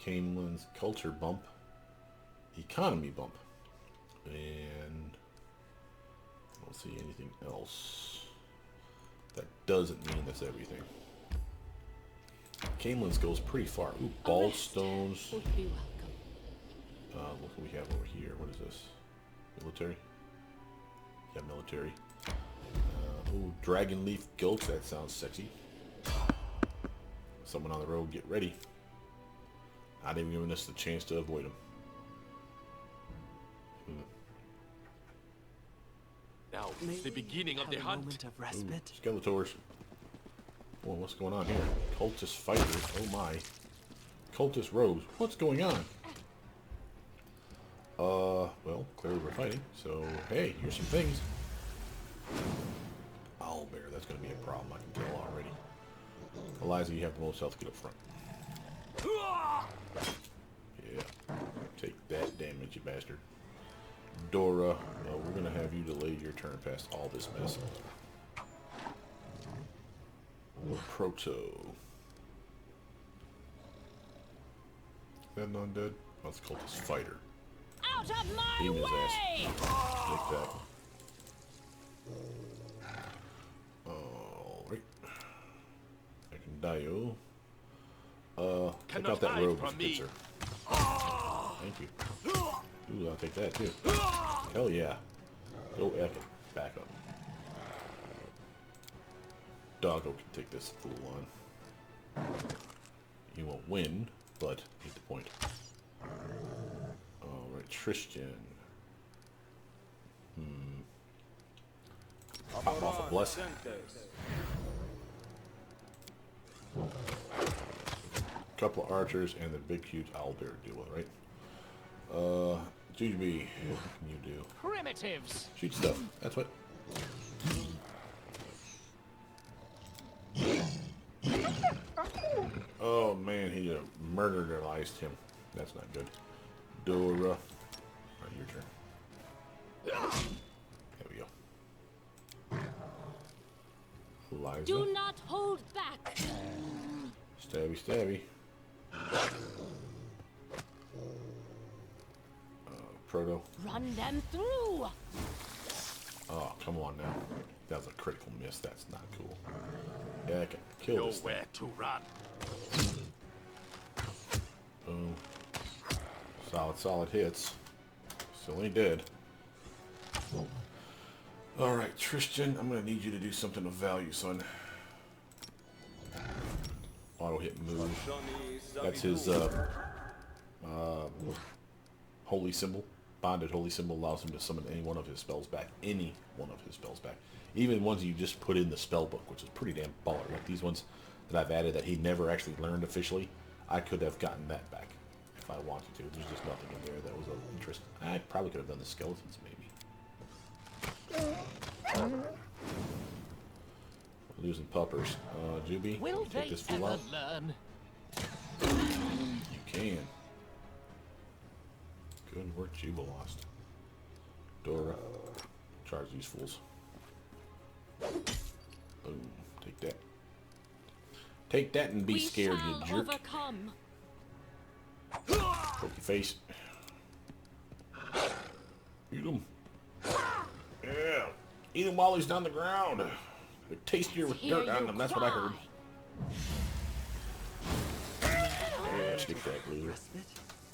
Camelins Culture Bump, Economy Bump, and I don't see anything else. That doesn't mean that's everything. Camelins goes pretty far. Ooh, bald stones. Would be welcome. What do we have over here? What is this? Military? Yeah, military. Ooh, dragon leaf gulch. That sounds sexy. Someone on the road, get ready. Not even giving us the chance to avoid them. Now, it's the beginning of the Have a hunt. moment of respite. Skeletors. Whoa, what's going on here? Cultist fighters. Oh my. Cultist rogues. What's going on? Well, clearly we're fighting. So, hey, here's some things. Owlbear. That's going to be a problem. I can tell already. Eliza, you have the most health. Get up front. Yeah. Take that damage, you bastard. Dora, we're going to have you delay your turn past all this mess. Proto. Is that an undead? Oh, it's called this fighter. Out of my Beam his way! ass. Like that. Alright. I can Dio. Take out that rogue dispenser. Thank you. Ooh, I'll take that too. Hell yeah. Go eck it. Back up. Doggo can take this fool on. He won't win, but get the point. Alright, Tristan. Pop off a blessing. Couple of archers and the big huge owlbear to deal with, right? GGB, what can you do? Primitives. Shoot stuff. That's what. Oh man, he murderized him. That's not good. Dora. Alright, your turn. There we go. Eliza. Do not hold back. Stabby, stabby. Proto. Run them through. Oh, come on now. That was a critical miss. That's not cool. Yeah, I can kill this thing. Nowhere to run. Boom. Solid hits. Still ain't dead. Alright, Tristan, I'm gonna need you to do something of value, son. Auto hit move. That's his holy symbol. Bonded holy symbol allows him to summon any one of his spells back. Any one of his spells back. Even ones you just put in the spell book, which is pretty damn baller. Like these ones that I've added that he never actually learned officially, I could have gotten that back if I wanted to. There's just nothing in there that was of interest. I probably could have done the skeletons maybe. Losing puppers. Juby, Will take they this fool ever out. learn? You can. Good work, Juba lost. Dora, charge these fools. Boom, take that. Take that and be scared, you We shall jerk. overcome. Poke your face. Eat him. Yeah. Eat him while he's down the ground. They're tastier with Hear dirt on you them, that's what I heard. cry. Yeah, stick that glue.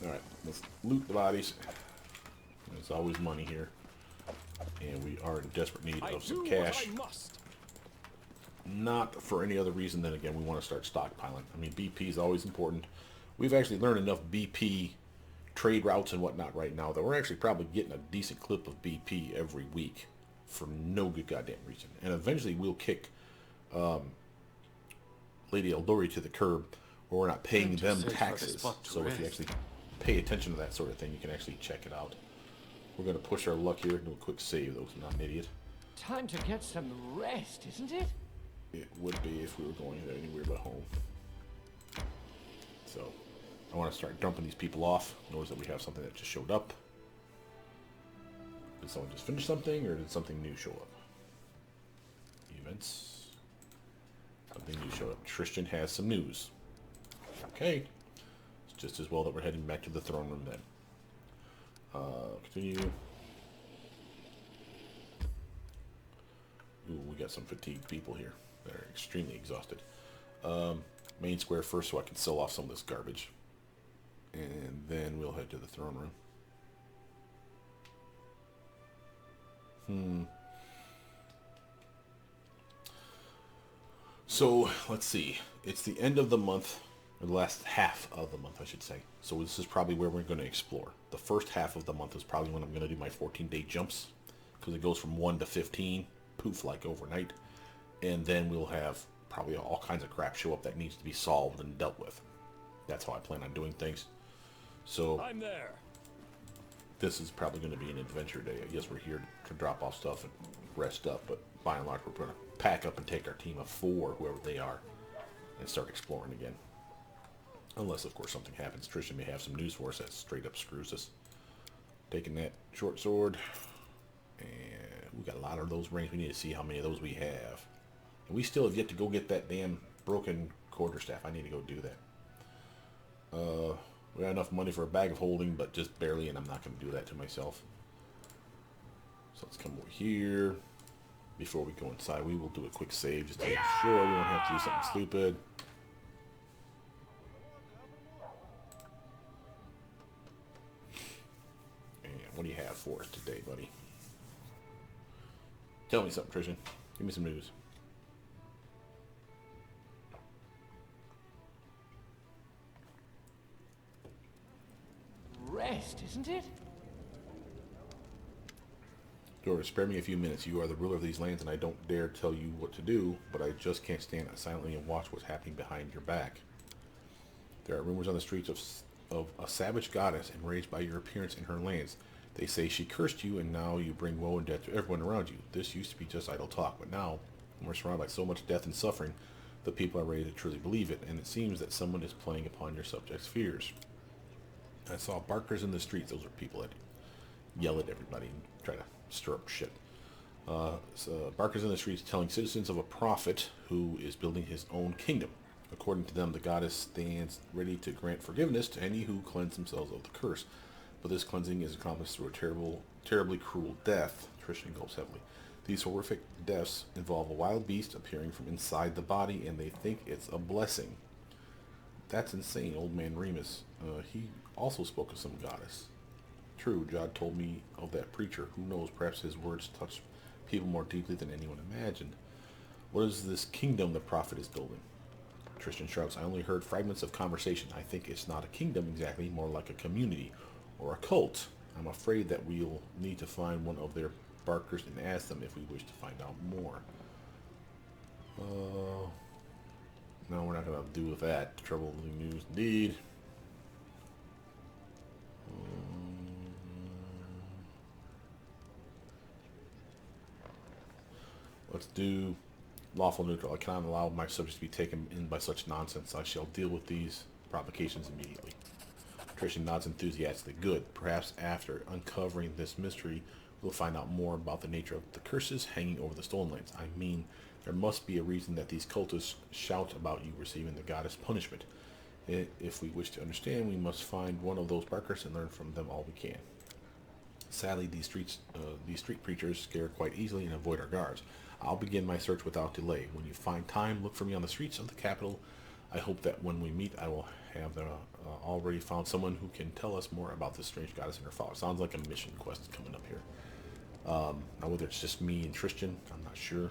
Alright, let's loot the bodies. There's always money here. And we are in desperate need I of some do cash. what I must. Not for any other reason than, again, we want to start stockpiling. I mean, BP is always important. We've actually learned enough BP trade routes and whatnot right now that we're actually probably getting a decent clip of BP every week for no good goddamn reason. And eventually we'll kick Lady Eldori to the curb where we're not paying them taxes. So if you actually pay attention to that sort of thing, you can actually check it out. We're going to push our luck here and do a quick save, though, 'cause I'm not an idiot. Time to get some rest, isn't it? It would be if we were going anywhere but home. So, I want to start dumping these people off. Notice that we have something that just showed up. Did someone just finish something, or did something new show up? Events. Something new showed up. Tristan has some news. Okay. It's just as well that we're heading back to the throne room then. Continue. Ooh, we got some fatigued people here. They're extremely exhausted. Main square first so I can sell off some of this garbage. And then we'll head to the throne room. So, let's see. It's the end of the month, or the last half of the month, I should say. So this is probably where we're going to explore. The first half of the month is probably when I'm going to do my 14-day jumps, because it goes from 1 to 15, poof, like overnight. And then we'll have probably all kinds of crap show up that needs to be solved and dealt with. That's how I plan on doing things. So I'm there. this is probably going to be an adventure day. Yes, we're here to drop off stuff and rest up, but by and large, we're going to pack up and take our team of 4, whoever they are, and start exploring again. Unless, of course, something happens. Tristan may have some news for us that straight up screws us. Taking that short sword. And we got a lot of those rings. We need to see how many of those we have. And we still have yet to go get that damn broken quarterstaff. I need to go do that. We got enough money for a bag of holding, but just barely, and I'm not going to do that to myself. So let's come over here. Before we go inside, we will do a quick save just to make sure we don't have to do something stupid. And what do you have for us today, buddy? Tell me something, Tristan. Give me some news. Rest, isn't it? Dorraj, spare me a few minutes. You are the ruler of these lands, and I don't dare tell you what to do, but I just can't stand silently and watch what's happening behind your back. There are rumors on the streets of a savage goddess enraged by your appearance in her lands. They say she cursed you, and now you bring woe and death to everyone around you. This used to be just idle talk, but now, when we're surrounded by so much death and suffering, the people are ready to truly believe it, and it seems that someone is playing upon your subjects' fears. I saw barkers in the streets. Those are people that yell at everybody and try to stir up shit. Barkers in the streets telling citizens of a prophet who is building his own kingdom. According to them, the goddess stands ready to grant forgiveness to any who cleanse themselves of the curse. But this cleansing is accomplished through a terribly cruel death. Tristan gulps heavily. These horrific deaths involve a wild beast appearing from inside the body, and they think it's a blessing. That's insane, old man Remus. He also spoke of some goddess. True, Jod told me of that preacher. Who knows, perhaps his words touched people more deeply than anyone imagined. What is this kingdom the prophet is building? Tristan shrugs. I only heard fragments of conversation. I think it's not a kingdom exactly, more like a community or a cult. I'm afraid that we'll need to find one of their barkers and ask them if we wish to find out more. No, we're not going to do with that. Troubling news indeed. Let's do lawful neutral. I cannot allow my subjects to be taken in by such nonsense. I shall deal with these provocations immediately. Tristan nods enthusiastically. Good. Perhaps after uncovering this mystery, we'll find out more about the nature of the curses hanging over the stolen lands. I mean, there must be a reason that these cultists shout about you receiving the goddess punishment. If we wish to understand, we must find one of those barkers and learn from them all we can. Sadly, these street preachers scare quite easily and avoid our guards. I'll begin my search without delay. When you find time, look for me on the streets of the capital. I hope that when we meet, I will have already found someone who can tell us more about this strange goddess and her followers. Sounds like a mission quest coming up here. Now whether it's just me and Tristan, I'm not sure.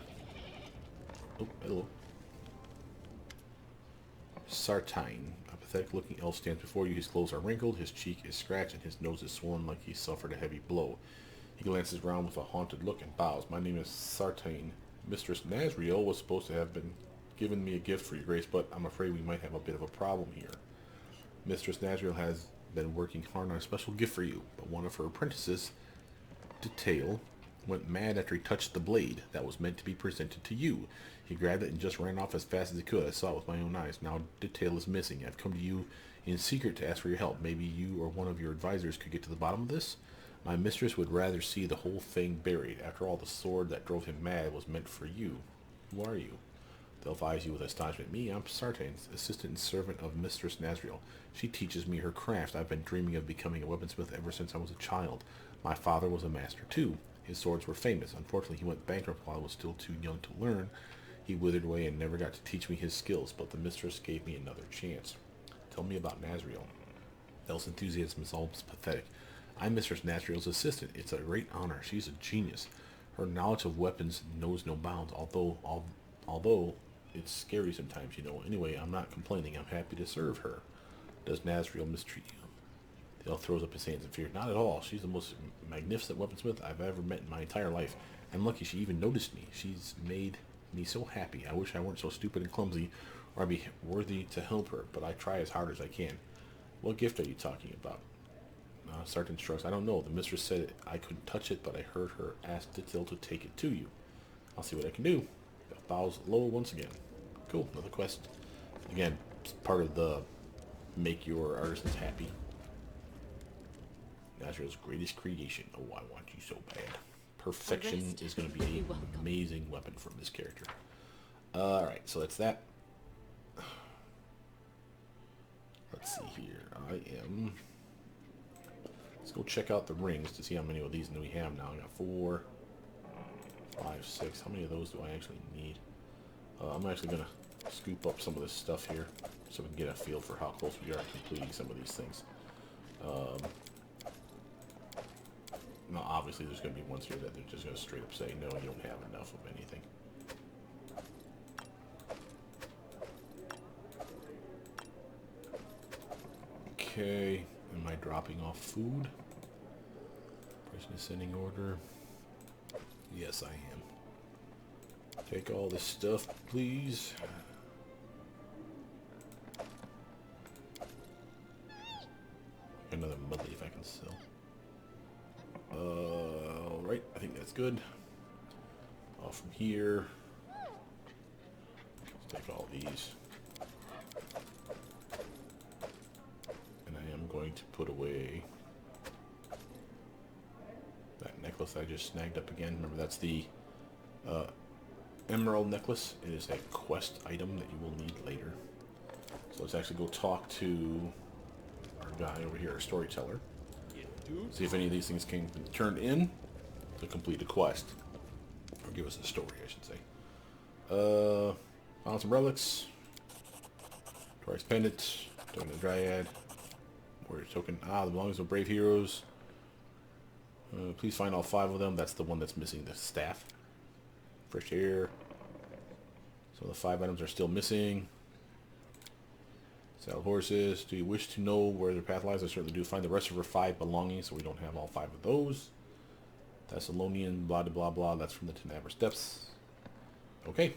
Oh, hello. Sartine. A pathetic-looking elf stands before you. His clothes are wrinkled, his cheek is scratched, and his nose is swollen like he suffered a heavy blow. He glances round with a haunted look and bows. My name is Sartine. Mistress Nazriel was supposed to have been given me a gift for your grace, but I'm afraid we might have a bit of a problem here. Mistress Nazriel has been working hard on a special gift for you, but one of her apprentices, Detail, went mad after he touched the blade that was meant to be presented to you. He grabbed it and just ran off as fast as he could. I saw it with my own eyes. Now Detail is missing. I've come to you in secret to ask for your help. Maybe you or one of your advisors could get to the bottom of this? My mistress would rather see the whole thing buried. After all, the sword that drove him mad was meant for you. Who are you? They'll eyes you with astonishment. Me, I'm Sartine, assistant and servant of Mistress Nazriel. She teaches me her craft. I've been dreaming of becoming a weaponsmith ever since I was a child. My father was a master too. His swords were famous. Unfortunately, he went bankrupt while I was still too young to learn. He withered away and never got to teach me his skills, but the mistress gave me another chance. Tell me about Nazriel. Elle's enthusiasm is almost pathetic. I'm Mistress Nazriel's assistant. It's a great honor. She's a genius. Her knowledge of weapons knows no bounds, although it's scary sometimes, you know. Anyway, I'm not complaining. I'm happy to serve her. Does Nazriel mistreat you? Dale throws up his hands in fear. Not at all. She's the most magnificent weaponsmith I've ever met in my entire life. I'm lucky she even noticed me. She's made me so happy. I wish I weren't so stupid and clumsy, or I'd be worthy to help her, but I try as hard as I can. What gift are you talking about? Sartine shrugs. I don't know. The mistress said I couldn't touch it, but I heard her ask Detail to take it to you. I'll see what I can do. Bows low once again. Cool. Another quest. Again, part of the make your artisans happy. Nazriel's greatest creation. Oh, I want you so bad. Perfection is going to be an amazing weapon from this character. Alright, so that's that. Let's see here. Let's go check out the rings to see how many of these do we have now. I got 4, 5, 6. How many of those do I actually need? I'm actually going to scoop up some of this stuff here so we can get a feel for how close we are to completing some of these things. Now, obviously, there's going to be ones here that they're just going to straight up say, no, you don't have enough of anything. Okay, am I dropping off food? Price in ascending order. Yes, I am. Take all this stuff, please. Another monthly if I can sell. Alright, I think that's good. Off from here. Let's take all these. And I am going to put away that necklace I just snagged up again. Remember, that's the emerald necklace. It is a quest item that you will need later. So let's actually go talk to our guy over here, our storyteller. See if any of these things can be turned in to complete a quest. Or give us a story, I should say. Found some relics. Twice pendant. Token of Dryad. Warrior token. Ah, the belongings of brave heroes. Please find all 5 of them. That's the one that's missing the staff. Fresh air. So the 5 items are still missing. Saddle horses. Do you wish to know where their path lies? I certainly do. Find the rest of her 5 belongings, so we don't have all 5 of those. Thessalonian, blah, blah, blah. That's from the Tanaver Steps. Okay.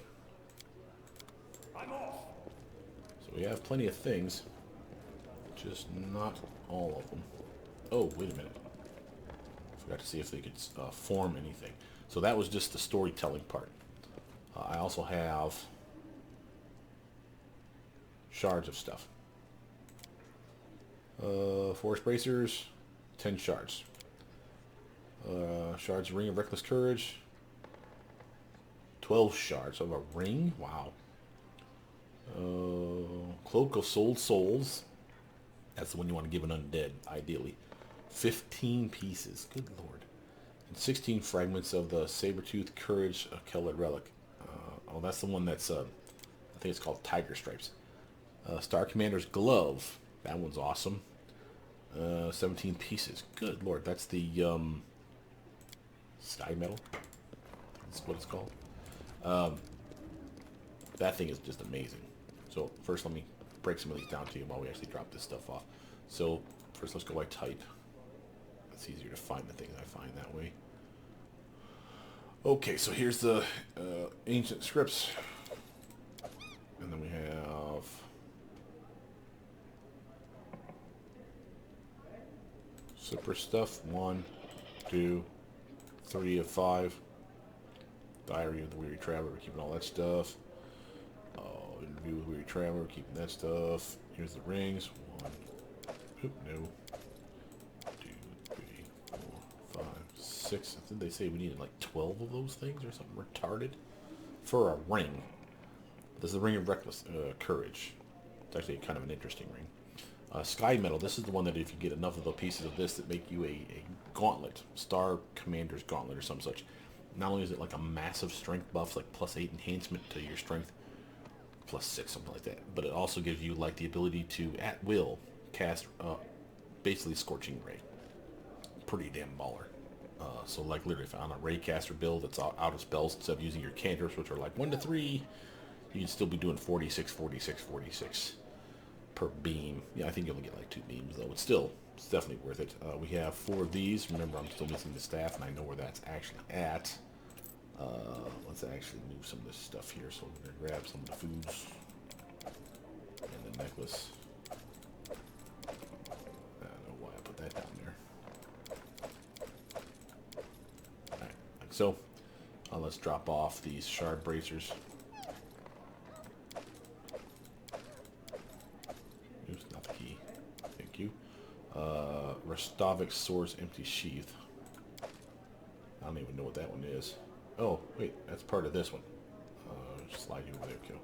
I'm off. So we have plenty of things. Just not all of them. Oh, wait a minute. Forgot to see if they could form anything. So that was just the storytelling part. I also have shards of stuff. Forest bracers, 10 shards. Shards, ring of reckless courage, 12 shards of a ring. Wow. Cloak of sold souls. That's the one you want to give an undead, ideally. 15 pieces. Good lord. And 16 fragments of the saber-tooth courage Kellett relic. Oh, that's the one that's I think it's called Tiger Stripes. Star Commander's glove. That one's awesome. 17 pieces. Good lord, that's the sky metal. That's what it's called. That thing is just amazing. So first, let me break some of these down to you while we actually drop this stuff off. So first, let's go by type. It's easier to find the things I find that way. Okay, so here's the ancient scripts, and then we have super stuff. 1, 2, 3 of 5. Diary of the Weary Traveler, we're keeping all that stuff. Interview with Weary Traveler, we're keeping that stuff. Here's the rings. 1, oop, no. 2, 3, 4, 5, 6. I think they say we needed like 12 of those things or something retarded for a ring. This is the Ring of Reckless Courage. It's actually kind of an interesting ring. Sky Metal. This is the one that if you get enough of the pieces of this that make you a gauntlet. Star Commander's Gauntlet or some such. Not only is it like a massive strength buff, like +8 enhancement to your strength, +6, something like that, but it also gives you like the ability to, at will, cast basically Scorching Ray. Pretty damn baller. So like literally if on a Ray caster build that's out of spells, instead of using your cantrips, which are like 1 to 3, you can still be doing 46, 46, 46 per beam. Yeah, I think you'll get like 2 beams though. It's definitely worth it. We have 4 of these. Remember, I'm still missing the staff, and I know where that's actually at. Let's actually move some of this stuff here. So we're going to grab some of the foods and the necklace. I don't know why I put that down there. Alright, like so. Let's drop off these shard bracers. Oops, not the key. Restovic Sword's Empty Sheath. I don't even know what that one is. Oh, wait, that's part of this one. Slide you over there, kill.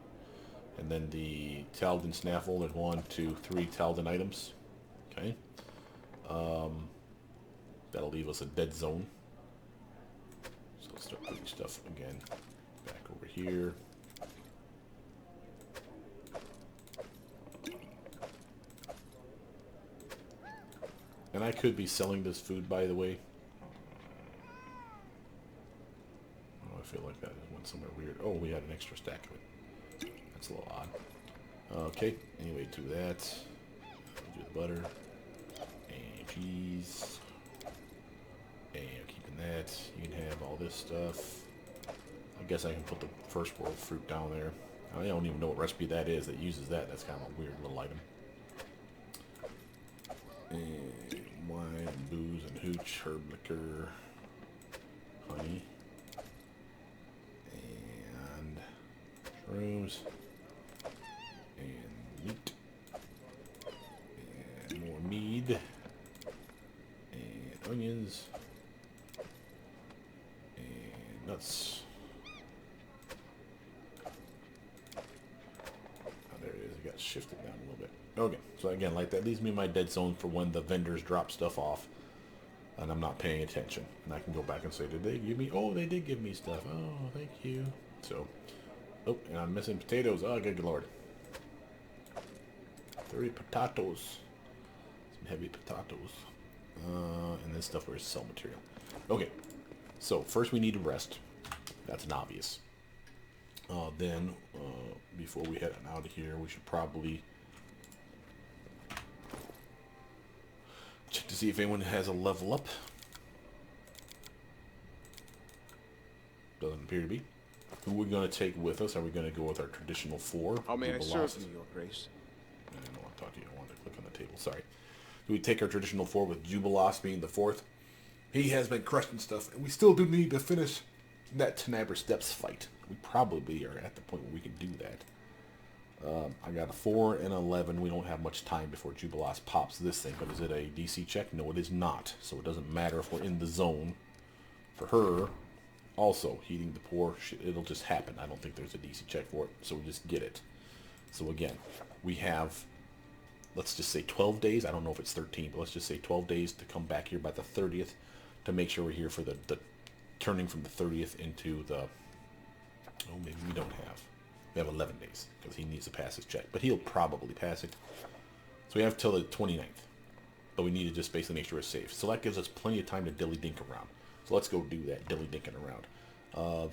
And then the Talden Snaffle, there's 1, 2, 3 Talden items. Okay. That'll leave us a dead zone. So let's start putting stuff again back over here. And I could be selling this food, by the way. Oh, I feel like that went somewhere weird. Oh, we had an extra stack of it. That's a little odd. Okay, anyway, do that. Do the butter. And cheese. And keeping that. You can have all this stuff. I guess I can put the first world fruit down there. I don't even know what recipe that is that uses that. That's kind of a weird little item. And wine, and booze, and hooch, herb liquor, honey, and shrooms, and meat, and more mead, and onions, and nuts. Oh, there it is. It got shifted down a little bit. Okay, so again, like that leaves me in my dead zone for when the vendors drop stuff off and I'm not paying attention. And I can go back and say, did they give me? Oh, they did give me stuff. Oh, thank you. So, oh, and I'm missing potatoes. Oh, good lord. 30 potatoes. Some heavy potatoes. And then stuff where it's sell material. Okay, so first we need to rest. That's an obvious. Then, before we head out of here, we should probably check to see if anyone has a level up. Doesn't appear to be. Who are we going to take with us? Are we going to go with our traditional 4? How may I serve you, Your Grace? I don't know what I'm talking to you. I wanted to click on the table. Sorry. Do we take our traditional 4 with Jubilos being the 4th? He has been crushing stuff, and we still do need to finish that Tenabra Steps fight. We probably are at the point where we can do that. I got a 4 and 11. We don't have much time before Jubilos pops this thing. But is it a DC check? No, it is not. So it doesn't matter if we're in the zone. For her, also, heating the poor, it'll just happen. I don't think there's a DC check for it. So we just get it. So again, we have, let's just say 12 days. I don't know if it's 13, but let's just say 12 days to come back here by the 30th to make sure we're here for the turning from the 30th into the, oh, maybe we don't have. We have 11 days because he needs to pass his check, but he'll probably pass it. So we have till the 29th, but we need to just basically make sure it's safe. So that gives us plenty of time to dilly-dink around. So let's go do that, dilly-dinking around.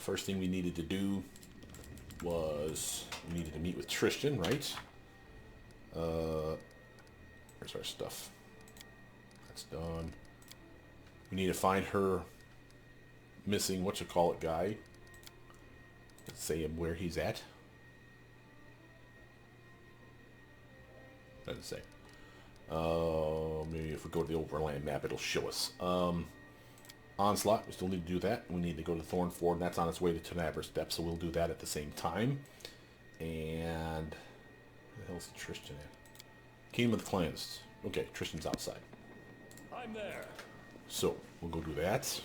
First thing we needed to do was we needed to meet with Tristan, right? Where's our stuff? That's done. We need to find her missing, whatchamacallit guy. Let's say him where he's at. Doesn't say. Maybe if we go to the overland map, it'll show us. Onslaught, we still need to do that. We need to go to Thorn Ford, and that's on its way to Tenabra Steps, so we'll do that at the same time. And where the hell's Tristan at? Kingdom of the Clans. Okay, Tristan's outside. I'm there. So we'll go do that. It's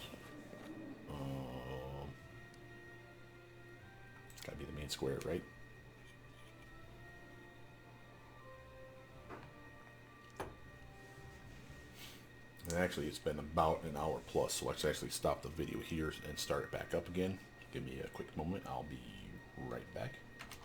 gotta be the main square, right? And actually, it's been about an hour plus, so let's actually stop the video here and start it back up again. Give me a quick moment. I'll be right back.